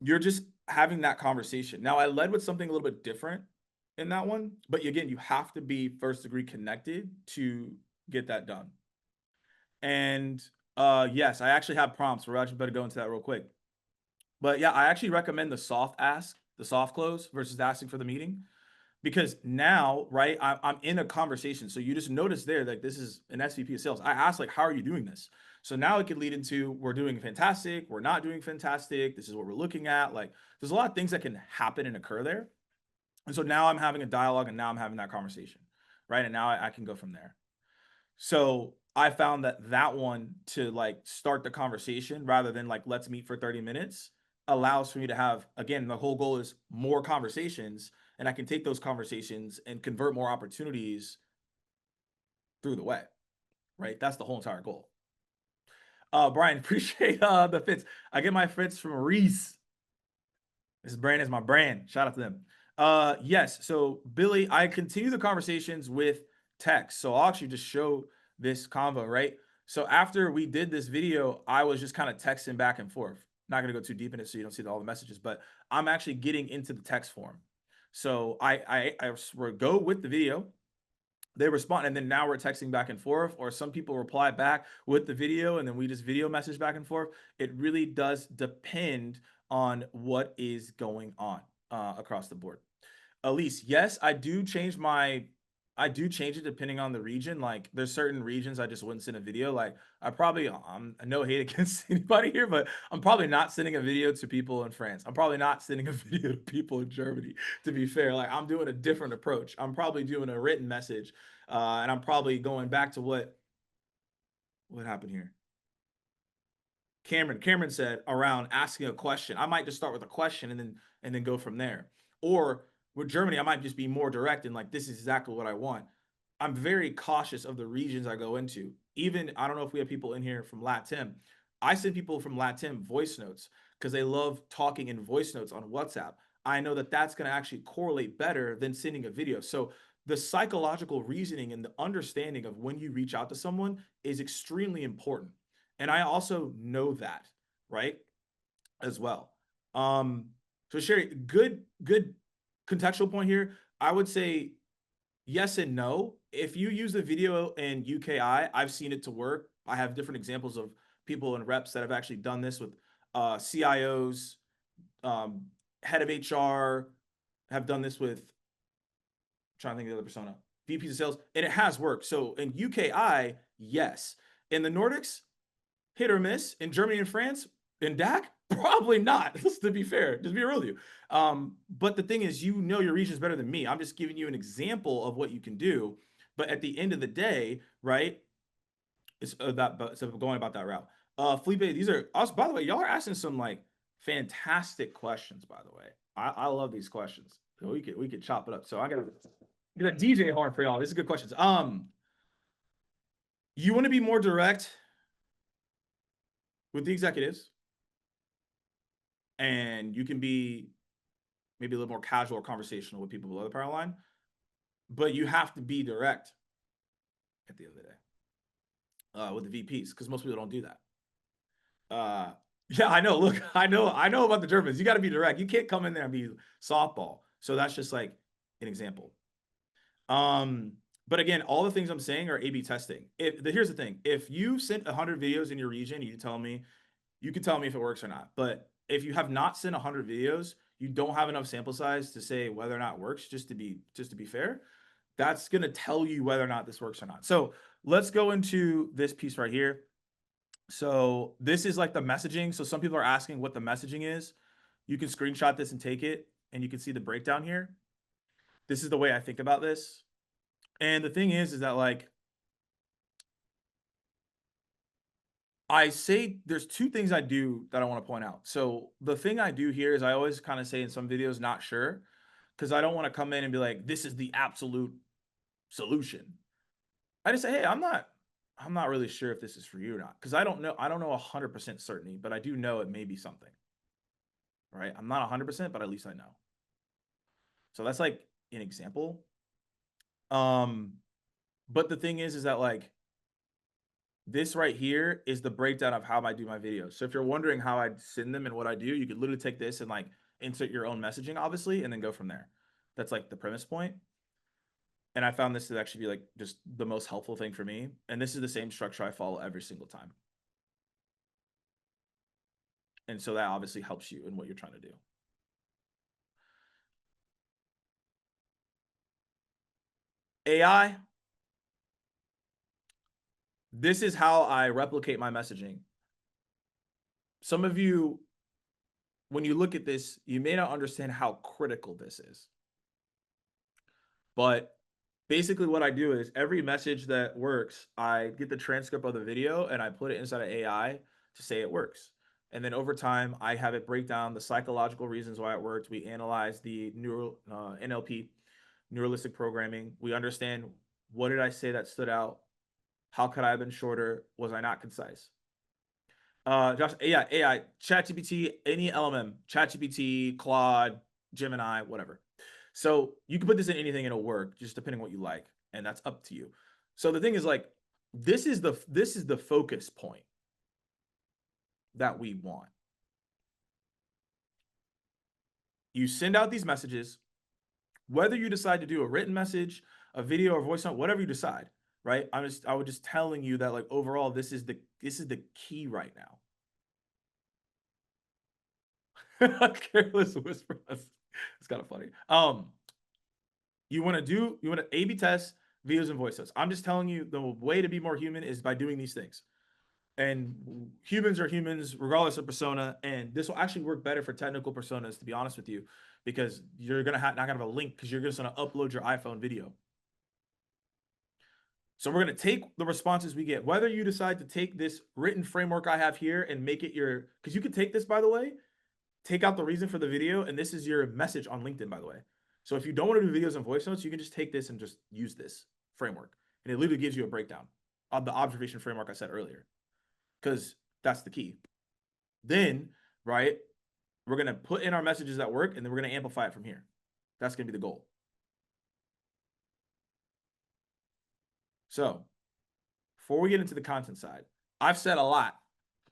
you're just having that conversation. Now, I led with something a little bit different in that one. But again, you have to be first degree connected to get that done. And yes, I actually have prompts. We're actually better go into that real quick. But yeah, I actually recommend the soft ask, the soft close versus asking for the meeting. Because now, right, I'm in a conversation. So you just notice there that this is an SVP of sales. I asked, like, how are you doing this? So now it could lead into we're doing fantastic, we're not doing fantastic, this is what we're looking at. Like, there's a lot of things that can happen and occur there. And so now I'm having a dialogue and now I'm having that conversation, right? And now I can go from there. So I found that one to like start the conversation rather than like let's meet for 30 minutes allows for me to have, again, the whole goal is more conversations, and I can take those conversations and convert more opportunities through the way, right? That's the whole entire goal. Brian, appreciate the fits. I get my fits from Reese. This brand is my brand. Shout out to them. Yes. So Billy, I continue the conversations with text. So I'll actually just show this convo, right? So after we did this video, I was just kind of texting back and forth. Not gonna go too deep in it so you don't see all the messages, but I'm actually getting into the text form. So I go with the video, they respond, and then now we're texting back and forth, or some people reply back with the video and then we just video message back and forth. It really does depend on what is going on across the board. Elise, yes, I do change it depending on the region. Like there's certain regions I just wouldn't send a video. Like I probably no hate against anybody here, but I'm probably not sending a video to people in France. I'm probably not sending a video to people in Germany, to be fair. Like I'm doing a different approach. I'm probably doing a written message. And I'm probably going back to what happened here. Cameron said around asking a question. I might just start with a question and then go from there. Or with Germany, I might just be more direct and like this is exactly what I want. I'm very cautious of the regions I go into. Even I don't know if we have people in here from Latin. I send people from Latin voice notes because they love talking in voice notes on WhatsApp. I know that that's going to actually correlate better than sending a video. So the psychological reasoning and the understanding of when you reach out to someone is extremely important. And I also know that, right? As well. So Sherry, good contextual point here. I would say yes and no. If you use the video in UKI, I've seen it to work. I have different examples of people and reps that have actually done this with CIOs, head of HR, have done this with, I'm trying to think of the other persona, VPs of sales, and it has worked. So in UKI, yes. In the Nordics, hit or miss. In Germany and France, in DAC, probably not. To be fair, just be real with you. But the thing is, you know your regions better than me. I'm just giving you an example of what you can do. But at the end of the day, right? It's so going about that route. Felipe, these are us. By the way, y'all are asking some like fantastic questions. By the way, I love these questions. So we could chop it up. So I got get a DJ horn for y'all. These are good questions. You want to be more direct with the executives, and you can be maybe a little more casual or conversational with people below the power line, but you have to be direct at the end of the day with the VPs because most people don't do that. Yeah, I know. Look, I know about the Germans. You got to be direct. You can't come in there and be softball. So that's just like an example. But again, all the things I'm saying are A/B testing. Here's the thing: if you sent 100 videos in your region, you can tell me if it works or not. But if you have not sent 100 videos, you don't have enough sample size to say whether or not it works. Just to be fair, that's gonna tell you whether or not this works or not. So let's go into this piece right here. So this is like the messaging. So some people are asking what the messaging is. You can screenshot this and take it, and you can see the breakdown here. This is the way I think about this. And the thing is that like I say there's two things I do that I want to point out. So the thing I do here is I always kind of say in some videos, not sure, because I don't want to come in and be like, this is the absolute solution. I just say, hey, I'm not really sure if this is for you or not. Because I don't know 100% certainty, but I do know it may be something. Right? I'm not 100%, but at least I know. So that's like an example. But the thing is that like this right here is the breakdown of how I do my videos. So if you're wondering how I send them and what I do, you could literally take this and like insert your own messaging, obviously, and then go from there. That's like the premise point. And I found this to actually be like just the most helpful thing for me. And this is the same structure I follow every single time. And so that obviously helps you in what you're trying to do. AI, this is how I replicate my messaging. Some of you, when you look at this, you may not understand how critical this is. But basically what I do is every message that works, I get the transcript of the video and I put it inside of AI to say it works. And then over time, I have it break down the psychological reasons why it worked. We analyze the neural NLP, neuralistic programming. We understand what did I say that stood out? How could I have been shorter? Was I not concise? Josh, AI, ChatGPT, any LMM, ChatGPT, Claude, Gemini, whatever. So you can put this in anything and it'll work, just depending on what you like, and that's up to you. So the thing is, like, this is the focus point that we want. You send out these messages, whether you decide to do a written message, a video, or voice note, whatever you decide, right? I was just telling you that, like, overall, this is the key right now. Careless whisper. It's kind of funny. You want to A/B test videos and voice notes. I'm just telling you the way to be more human is by doing these things. And humans are humans regardless of persona, and this will actually work better for technical personas, to be honest with you, because you're gonna not gonna have a link because you're just gonna upload your iPhone video. So we're gonna take the responses we get, whether you decide to take this written framework I have here and make it your, because you could take this, by the way, take out the reason for the video, and this is your message on LinkedIn, by the way. So if you don't want to do videos and voice notes, you can just take this and just use this framework, and it literally gives you a breakdown of the observation framework I said earlier, because that's the key. Then, right, we're going to put in our messages that work, and then we're going to amplify it from here. That's going to be the goal. So before we get into the content side, I've said a lot.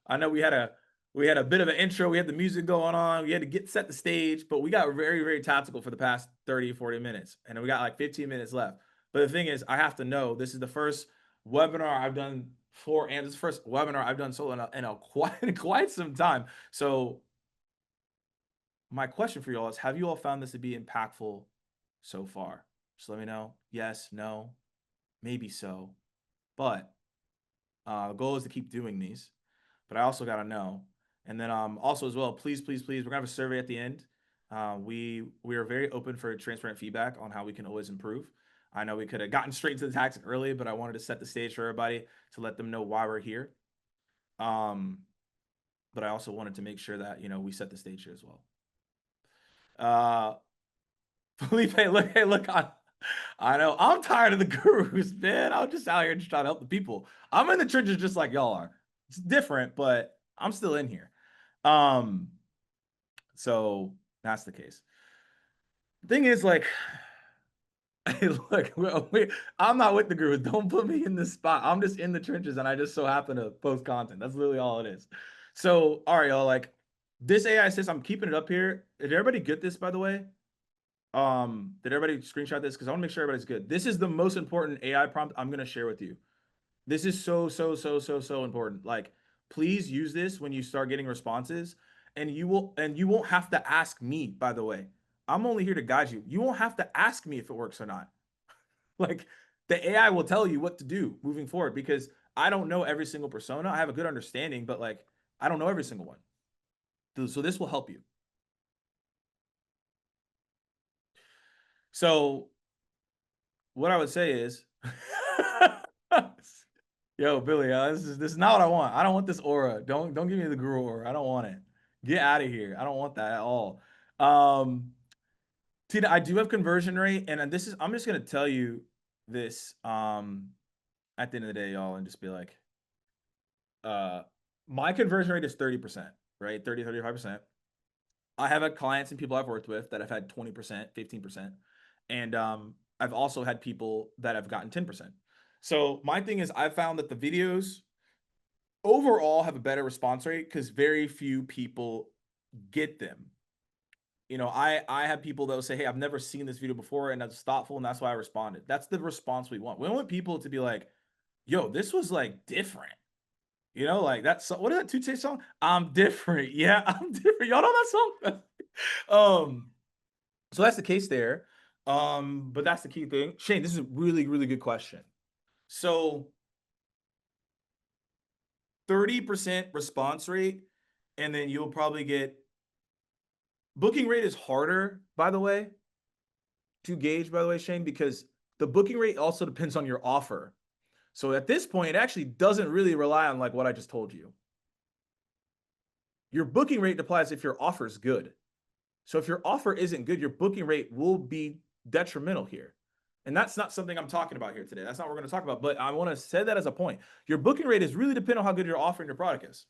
I know we had a bit of an intro. We had the music going on. We had to set the stage, but we got very, very tactical for the past 30, 40 minutes. And we got like 15 minutes left. But the thing is, I have to know, this is the first webinar I've done and this first webinar I've done solo in quite some time. So my question for you all is, have you all found this to be impactful so far? Just let me know. Yes, no, maybe so. But the goal is to keep doing these. But I also got to know. And then also as well, please, we're going to have a survey at the end. We are very open for transparent feedback on how we can always improve. I know we could have gotten straight into the tactics early, but I wanted to set the stage for everybody to let them know why we're here. But I also wanted to make sure that, we set the stage here as well. Felipe, look, I know I'm tired of the gurus, man. I'm just out here just trying to help the people. I'm in the trenches just like y'all are. It's different, but I'm still in here. So that's the case. The thing is, like, hey, look, I'm not with the gurus. Don't put me in this spot. I'm just in the trenches, and I just so happen to post content. That's literally all it is. So, all right, y'all, like, this AI assist, I'm keeping it up here. Did everybody get this, by the way? Did everybody screenshot this? Because I want to make sure everybody's good. This is the most important AI prompt I'm going to share with you. This is so important. Like, please use this when you start getting responses, and you won't have to ask me, by the way. I'm only here to guide you. You won't have to ask me if it works or not. Like, the AI will tell you what to do moving forward, because I don't know every single persona. I have a good understanding, but like, I don't know every single one. So this will help you. So what I would say is, yo, Billy, this is not what I want. I don't want this aura. Don't give me the guru aura. I don't want it. Get out of here. I don't want that at all. Tina, I do have conversion rate, and I'm just gonna tell you this at the end of the day, y'all, and just be like, my conversion rate is 30%, right? 30, 35%. I have had clients and people I've worked with that have had 20%, 15%. And I've also had people that have gotten 10%. So my thing is, I've found that the videos overall have a better response rate because very few people get them. I have people that will say, hey, I've never seen this video before, and that's thoughtful, and that's why I responded. That's the response we want. We want people to be like, yo, this was like different. Like what is that 2Tay song? I'm different. Yeah, I'm different. Y'all know that song? So that's the case there. But that's the key thing. Shane, this is a really, really good question. So 30% response rate, and then you'll probably get booking rate is harder, by the way, to gauge, by the way, Shane, because the booking rate also depends on your offer. So at this point, it actually doesn't really rely on like what I just told you. Your booking rate applies if your offer is good. So if your offer isn't good, your booking rate will be detrimental here. And that's not something I'm talking about here today. That's not what we're going to talk about. But I want to say that as a point. Your booking rate is really dependent on how good your offer and your product is.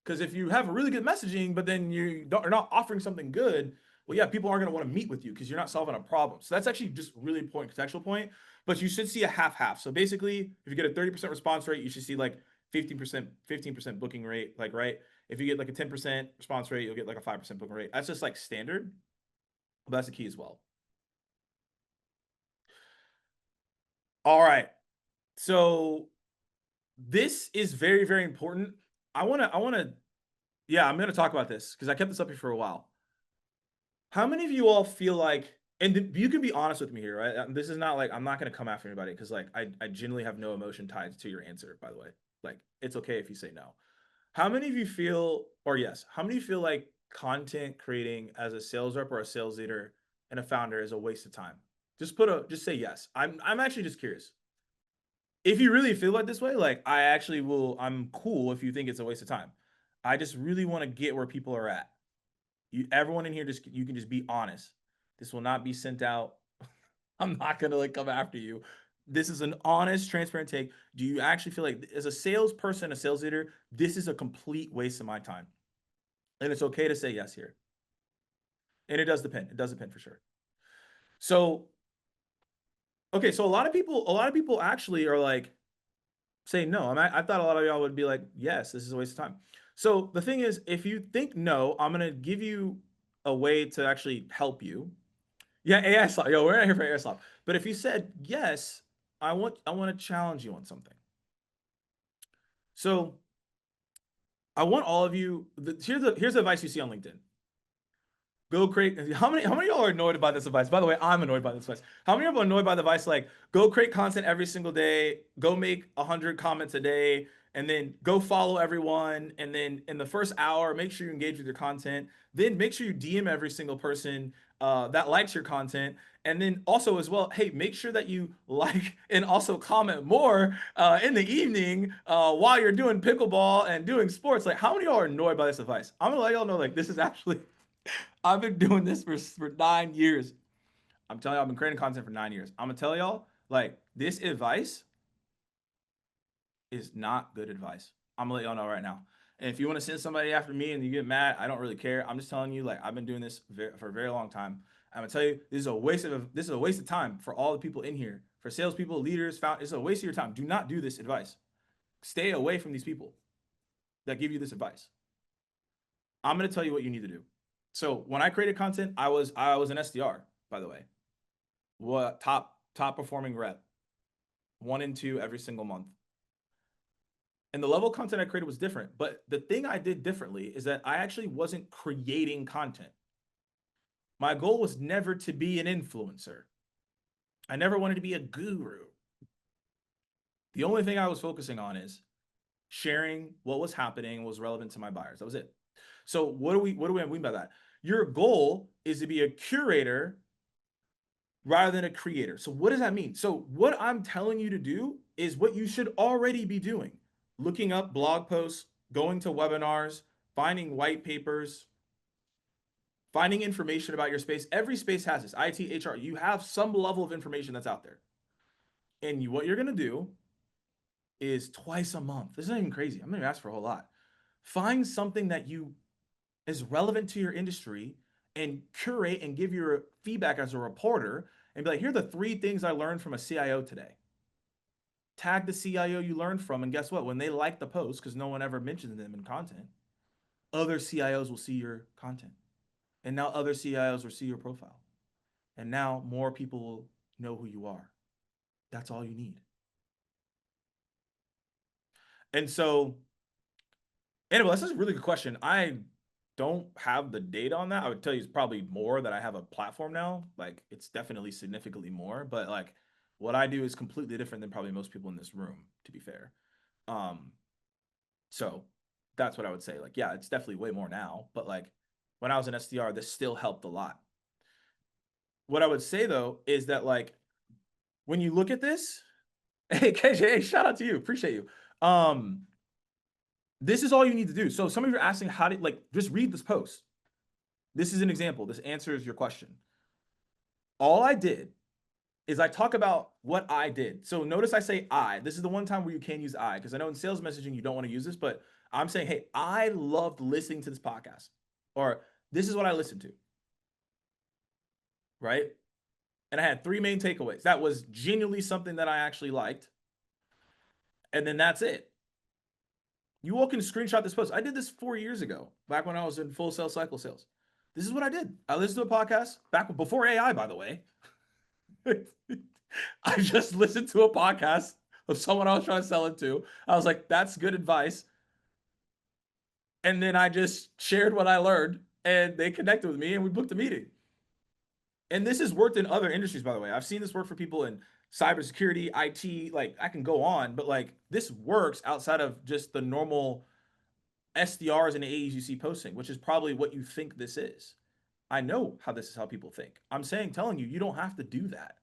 Because if you have a really good messaging, but then you're not offering something good, Well, yeah, people aren't going to want to meet with you because you're not solving a problem. So that's actually just really important contextual point. But you should see a half-half. So basically, if you get a 30% response rate, you should see like 15% booking rate, like, right? If you get like a 10% response rate, you'll get like a 5% booking rate. That's just like standard, but that's the key as well. All right. So this is very, very important. Yeah, I'm gonna talk about this because I kept this up here for a while. How many of you all feel like, and you can be honest with me here, right? This is not like I'm not gonna come after anybody because like I genuinely have no emotion tied to your answer, by the way. Like it's okay if you say no. How many of you feel, or yes, how many of you feel like content creating as a sales rep or a sales leader and a founder is a waste of time? Just say yes. I'm actually just curious. If you really feel like this way, like I'm cool if you think it's a waste of time. I just really want to get where people are at. Everyone in here, you can just be honest. This will not be sent out. I'm not gonna like come after you. This is an honest, transparent take. Do you actually feel like, as a salesperson, a sales leader, this is a complete waste of my time? And it's okay to say yes here. And it does depend. It does depend for sure. So, okay, so a lot of people actually are like saying no. I thought a lot of y'all would be like, yes, this is a waste of time. So the thing is, if you think no, I'm gonna give you a way to actually help you. Yeah, AI slop. Yo, we're not here for AI slop. But if you said yes, I want to challenge you on something. So I want all of you. Here's the advice you see on LinkedIn. Go create. How many of y'all are annoyed by this advice? By the way, I'm annoyed by this advice. How many of y'all are annoyed by the advice like go create content every single day, go make 100 comments a day, and then go follow everyone, and then in the first hour, make sure you engage with your content. Then make sure you DM every single person that likes your content, and then also as well, hey, make sure that you like and also comment more in the evening while you're doing pickleball and doing sports. Like, how many of y'all are annoyed by this advice? I'm gonna let y'all know like this is actually I've been doing this for 9 years. I'm telling y'all, I've been creating content for 9 years. I'm gonna tell y'all, like, this advice is not good advice. I'm gonna let y'all know right now. And if you want to send somebody after me and you get mad, I don't really care. I'm just telling you, like, I've been doing this for a very long time. I'm gonna tell you, this is a waste of time for all the people in here, for salespeople, leaders, found. It's a waste of your time. Do not do this advice. Stay away from these people that give you this advice. I'm gonna tell you what you need to do. So when I created content, I was an SDR, by the way. What top performing rep, 1 and 2 every single month. And the level of content I created was different. But the thing I did differently is that I actually wasn't creating content. My goal was never to be an influencer. I never wanted to be a guru. The only thing I was focusing on is sharing what was happening, was relevant to my buyers. That was it. So what do we mean by that? Your goal is to be a curator rather than a creator. So what does that mean? So what I'm telling you to do is what you should already be doing. Looking up blog posts, going to webinars, finding white papers, finding information about your space. Every space has this. IT, HR, you have some level of information that's out there. And what you're going to do is twice a month. This isn't even crazy. I'm going to ask for a whole lot. Find something that you is relevant to your industry and curate and give your feedback as a reporter and be like, here are the 3 things I learned from a CIO today. Tag the CIO you learned from, and guess what? When they like the post, because no one ever mentions them in content, other CIOs will see your content. And now other CIOs will see your profile. And now more people will know who you are. That's all you need. And so, anyway, this is a really good question. I don't have the data on that. I would tell you it's probably more that I have a platform now. Like it's definitely significantly more, but like what I do is completely different than probably most people in this room, to be fair. Um, so that's what I would say. Like, yeah, it's definitely way more now, but like when I was an SDR, this still helped a lot. What I would say though is that like when you look at this, hey KJ, hey, shout out to you, appreciate you. This is all you need to do. So some of you are asking how to like just read this post. This is an example. This answers your question. All I did is I talk about what I did. So notice I say I. This is the one time where you can use I, because I know in sales messaging you don't want to use this, but I'm saying, hey, I loved listening to this podcast, or this is what I listened to. right? And I had 3 main takeaways. That was genuinely something that I actually liked. And then that's it. You all can screenshot this post. I did this 4 years ago, back when I was in full sales cycle sales. This is what I did. I listened to a podcast back before AI, by the way. I just listened to a podcast of someone I was trying to sell it to. I was like, that's good advice. And then I just shared what I learned and they connected with me and we booked a meeting. And this has worked in other industries, by the way. I've seen this work for people in cybersecurity, IT, like I can go on, but like this works outside of just the normal SDRs and AEs you see posting, which is probably what you think this is. I know how this is how people think. I'm telling you, you don't have to do that.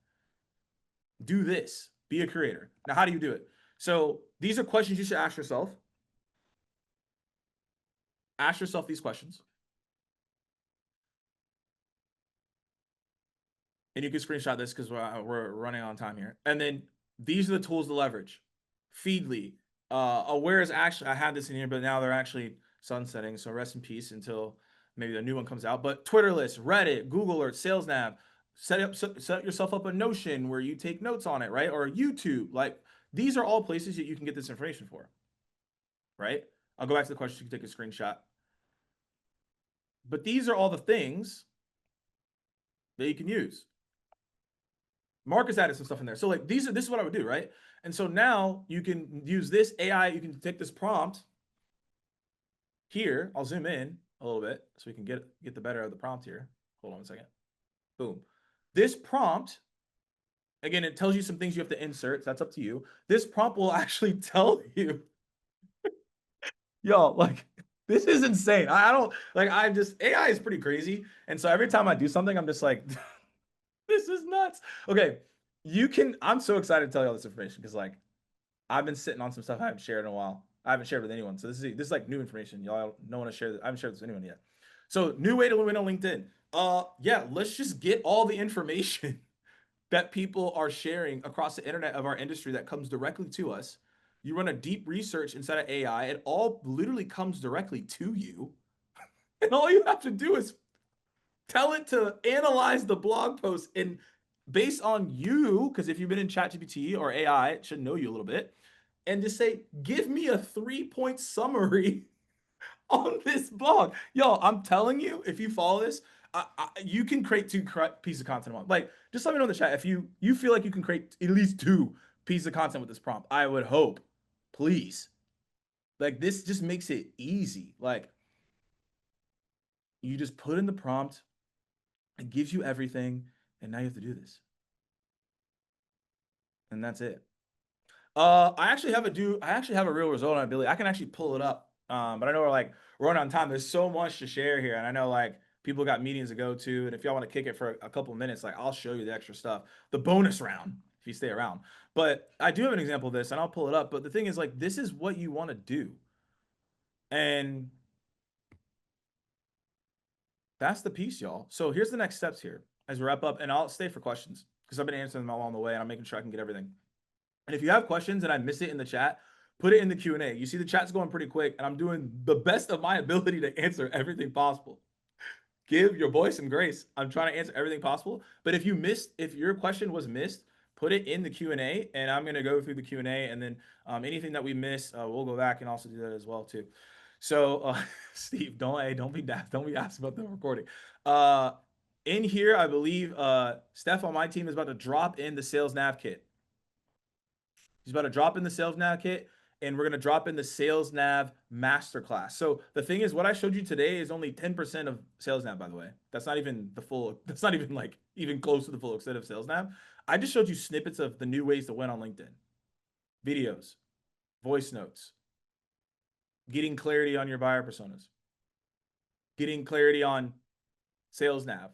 Do this. Be a creator. Now, how do you do it? So these are questions you should ask yourself. Ask yourself these questions. And you can screenshot this because we're running on time here. And then these are the tools to leverage. Feedly. Aware is actually, I had this in here, but now they're actually sunsetting. So rest in peace until maybe the new one comes out. But Twitter list, Reddit, Google Alert, Sales Nav. Set yourself up a Notion where you take notes on it, right? Or YouTube. Like these are all places that you can get this information for, right? I'll go back to the question. You can take a screenshot. But these are all the things that you can use. Marcus added some stuff in there. So like this is what I would do, right? And so now you can use this AI, you can take this prompt here. I'll zoom in a little bit so we can get the better of the prompt here. Hold on a second. Boom. This prompt, again, it tells you some things you have to insert. So that's up to you. This prompt will actually tell you, yo, like this is insane. I don't like I'm just AI is pretty crazy. And so every time I do something, I'm just like this is nuts. Okay, I'm so excited to tell you all this information because like I've been sitting on some stuff I haven't shared in a while. I haven't shared with anyone, so this is like new information. Y'all don't want to share. I haven't shared this with anyone yet. So new way to win on LinkedIn. Yeah, let's just get all the information that people are sharing across the internet of our industry that comes directly to us. You run a deep research inside of AI. It all literally comes directly to you, and all you have to do is tell it to analyze the blog post and based on you, because if you've been in ChatGPT or AI, it should know you a little bit, and just say, give me a 3-point summary on this blog. Yo, I'm telling you, if you follow this, you can create 2 pieces of content a month. Like, just let me know in the chat if you feel like you can create at least 2 pieces of content with this prompt. I would hope, please. Like, this just makes it easy. Like, you just put in the prompt, it gives you everything, and now you have to do this. And that's it. I actually have a real result on ability. I can actually pull it up. But I know we're running on time. There's so much to share here. And I know like people got meetings to go to. And if y'all want to kick it for a couple of minutes, like I'll show you the extra stuff. The bonus round, if you stay around. But I do have an example of this and I'll pull it up. But the thing is like this is what you want to do. And that's the piece, y'all. So here's the next steps here as we wrap up. And I'll stay for questions because I've been answering them along the way and I'm making sure I can get everything. And if you have questions and I miss it in the chat, put it in the Q&A. You see the chat's going pretty quick and I'm doing the best of my ability to answer everything possible. Give your boy some grace. I'm trying to answer everything possible. But if your question was missed, put it in the Q&A and I'm going to go through the Q&A and then anything that we miss, we'll go back and also do that as well too. So Steve, don't be daft. Don't be asked about the recording. In here, I believe Steph on my team is about to drop in the Sales Nav kit. He's about to drop in the Sales Nav kit, and we're going to drop in the Sales Nav Masterclass. So the thing is, what I showed you today is only 10% of Sales Nav, by the way. That's not even that's not even like even close to the full extent of Sales Nav. I just showed you snippets of the new ways to win on LinkedIn. Videos, voice notes, getting clarity on your buyer personas, getting clarity on Sales Nav,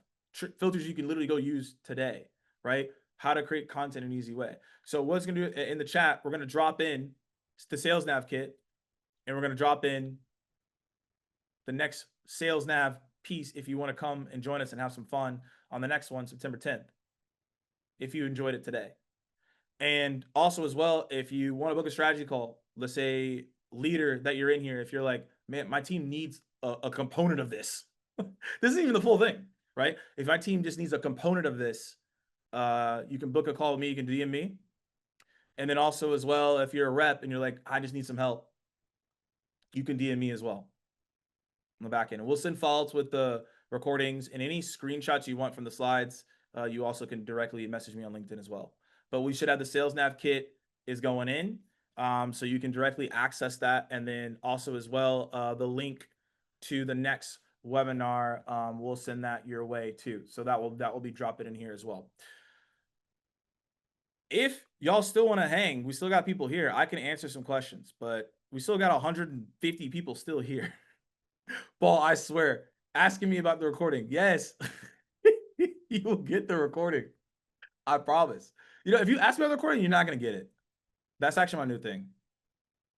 filters you can literally go use today, right? How to create content in an easy way. So what's going to do in the chat, we're going to drop in the Sales Nav kit and we're going to drop in the next Sales Nav piece if you want to come and join us and have some fun on the next one, September 10th, if you enjoyed it today. And also as well, if you want to book a strategy call, let's say leader that you're in here, if you're like, man, my team needs a component of this. This isn't even the full thing. right? If my team just needs a component of this, you can book a call with me, you can DM me. And then also as well, if you're a rep and you're like, I just need some help, you can DM me as well on the back end. And we'll send follow-ups with the recordings and any screenshots you want from the slides. You also can directly message me on LinkedIn as well. But we should have the Sales Nav kit is going in. So you can directly access that. And then also as well, the link to the next webinar, we'll send that your way too. So that will be dropping in here as well. If y'all still want to hang, we still got people here. I can answer some questions, but we still got 150 people still here. Paul, I swear, asking me about the recording. Yes, you will get the recording. I promise. You know, if you ask me about the recording, you're not going to get it. That's actually my new thing.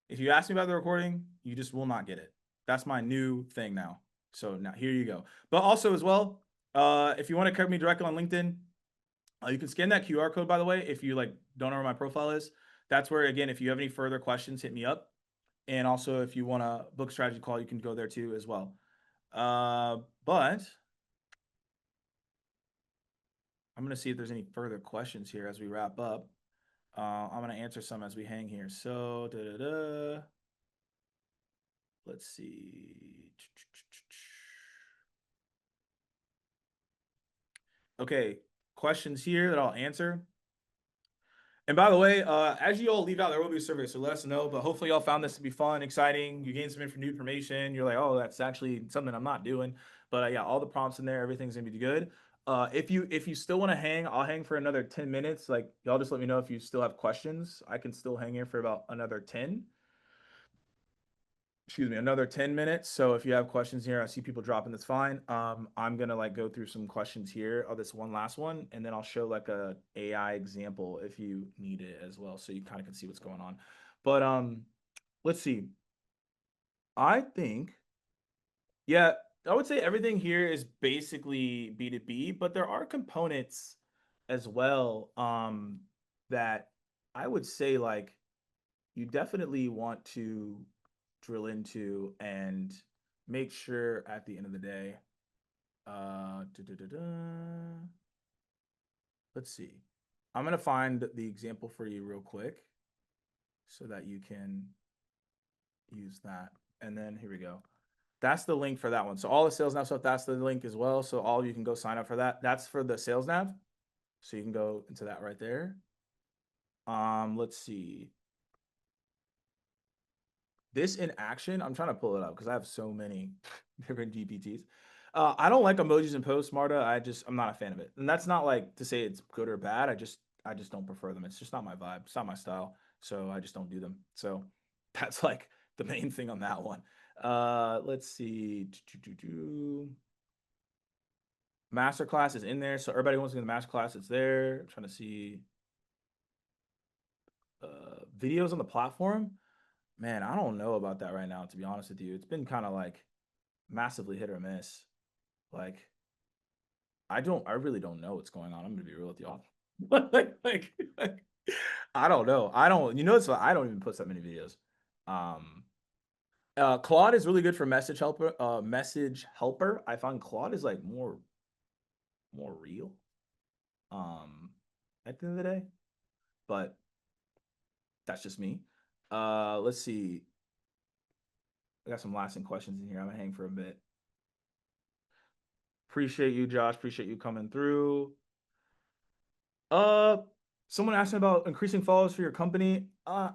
If you ask me about the recording, you just will not get it. That's my new thing now. So now here you go. But also as well, if you want to connect me directly on LinkedIn, you can scan that QR code, by the way, if you like don't know where my profile is. That's where, again, if you have any further questions, hit me up. And also, if you want to book strategy call, you can go there too as well. But I'm going to see if there's any further questions here as we wrap up. I'm going to answer some as we hang here. So, let's see. Okay, questions here that I'll answer. And by the way, as you all leave out, there will be a survey, so let us know. But hopefully, y'all found this to be fun, exciting. You gained some new information. You're like, oh, that's actually something I'm not doing. But yeah, all the prompts in there, everything's gonna be good. If you still want to hang, I'll hang for another 10 minutes. Like y'all just let me know if you still have questions. I can still hang here for about another 10. Excuse me, another 10 minutes. So if you have questions here, I see people dropping, that's fine. I'm gonna like go through some questions here. Oh, this one last one, and then I'll show like a AI example if you need it as well, so you kind of can see what's going on. But let's see. I think, yeah, I would say everything here is basically B2B, but there are components as well that I would say like you definitely want to drill into and make sure at the end of the day. Let's see. I'm gonna find the example for you real quick so that you can use that. And then here we go. That's the link for that one. So all the Sales Nav stuff, that's the link as well. So all of you can go sign up for that. That's for the Sales Nav. So you can go into that right there. Let's see. This in action, I'm trying to pull it up because I have so many different GPTs. I don't like emojis in posts, Marta. I'm not a fan of it. And that's not like to say it's good or bad. I just don't prefer them. It's just not my vibe. It's not my style. So I just don't do them. So that's like the main thing on that one. Let's see. Masterclass is in there. So everybody wants to get the masterclass, it's there. I'm trying to see videos on the platform. Man, I don't know about that right now, to be honest with you. It's been kind of like massively hit or miss. Like, I really don't know what's going on. I'm gonna be real with y'all. like, I don't know. You know, it's I don't even post that many videos. Claude is really good for message helper. I find Claude is like more real. At the end of the day, but that's just me. Let's see. I got some lasting questions in here. I'm gonna hang for a bit. Appreciate you, Josh. Appreciate you coming through. Someone asked me about increasing followers for your company. I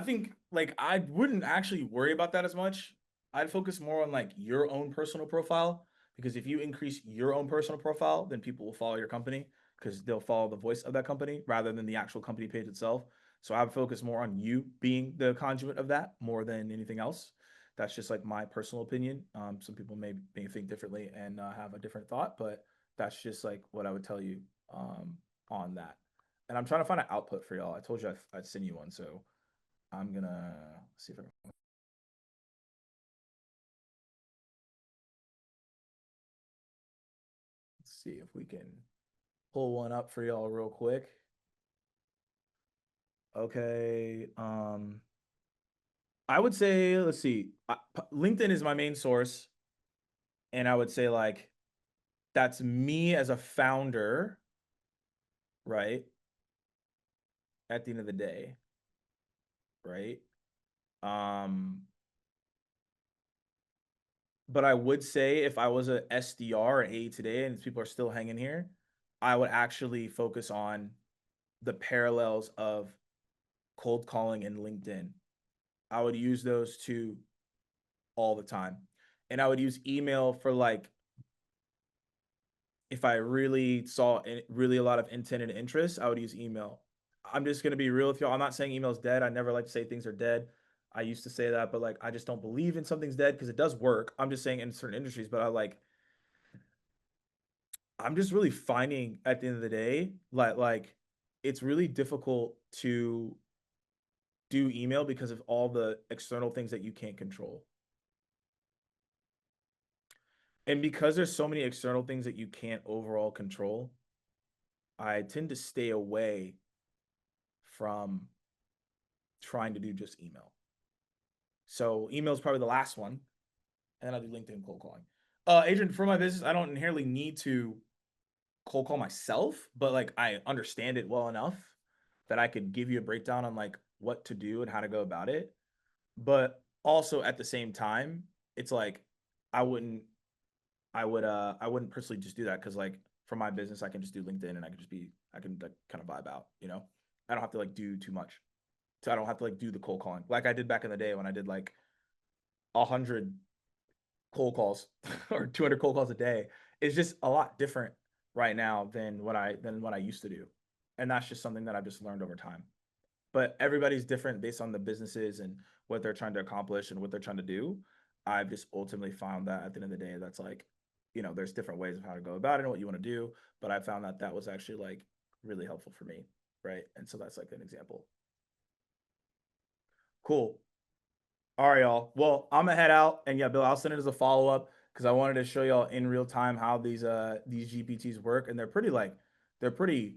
think like I wouldn't actually worry about that as much. I'd focus more on like your own personal profile, because if you increase your own personal profile, then people will follow your company because they'll follow the voice of that company rather than the actual company page itself. So I would focus more on you being the conduit of that more than anything else. That's just like my personal opinion. Some people may think differently and have a different thought, but that's just like what I would tell you on that. And I'm trying to find an output for y'all. I told you I'd send you one, so I'm gonna see if I can. Let's see if we can pull one up for y'all real quick. Okay. I would say, let's see. LinkedIn is my main source, and I would say like that's me as a founder, right? At the end of the day, right? Um, but I would say if I was a SDR or A today and people are still hanging here, I would actually focus on the parallels of cold calling and LinkedIn. I would use those two all the time. And I would use email for like if I really saw really a lot of intent and interest, I would use email. I'm just gonna be real with y'all. I'm not saying email's dead. I never like to say things are dead. I used to say that, but like I just don't believe in something's dead because it does work. I'm just saying in certain industries, but I'm just really finding at the end of the day, like it's really difficult to do email because of all the external things that you can't control. And because there's so many external things that you can't overall control, I tend to stay away from trying to do just email. So email is probably the last one, and then I'll do LinkedIn cold calling. Adrian, for my business, I don't inherently need to cold call myself, but like I understand it well enough that I could give you a breakdown on like what to do and how to go about it. But also at the same time, it's like I wouldn't I wouldn't personally just do that because like for my business, I can just do LinkedIn and I can like kind of vibe out, you know? I don't have to like do too much. So I don't have to like do the cold calling like I did back in the day when I did like 100 cold calls or 200 cold calls a day. It's just a lot different right now than what I used to do. And that's just something that I've just learned over time. But everybody's different based on the businesses and what they're trying to accomplish and what they're trying to do. I've just ultimately found that at the end of the day, that's like, there's different ways of how to go about it and what you want to do. But I found that that was actually like really helpful for me. Right. And so that's like an example. Cool. All right, y'all. Well, I'm gonna head out, and yeah, Bill, I'll send it as a follow up because I wanted to show y'all in real time how these GPTs work, and they're pretty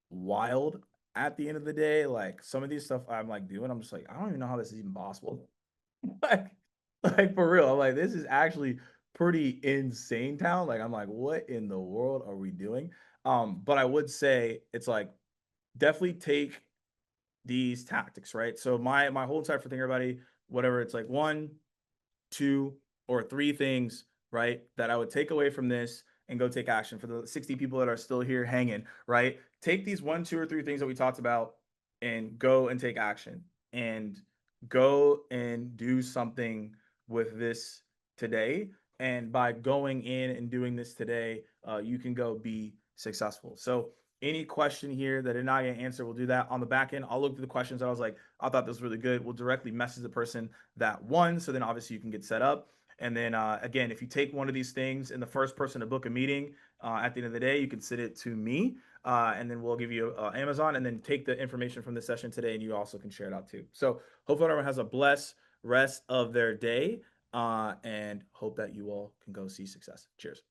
wild at the end of the day. Like some of these stuff I'm like doing, I'm just like, I don't even know how this is even possible. like, like for real, I'm like, this is actually pretty insane town. Like I'm like, what in the world are we doing? But I would say it's like definitely take these tactics, right? So my whole type for thinking everybody, whatever it's like one, two, or three things, right, that I would take away from this and go take action for the 60 people that are still here hanging, right? Take these one, two, or three things that we talked about and go and take action and go and do something with this today. And by going in and doing this today, you can go be successful. So, any question here that did not get answered, we'll do that on the back end. I'll look through the questions that I was like, I thought this was really good. We'll directly message the person that won. So then obviously you can get set up. And then again, if you take one of these things and the first person to book a meeting at the end of the day, you can send it to me. And then we'll give you Amazon and then take the information from the session today and you also can share it out too. So hopefully everyone has a blessed rest of their day and hope that you all can go see success. Cheers.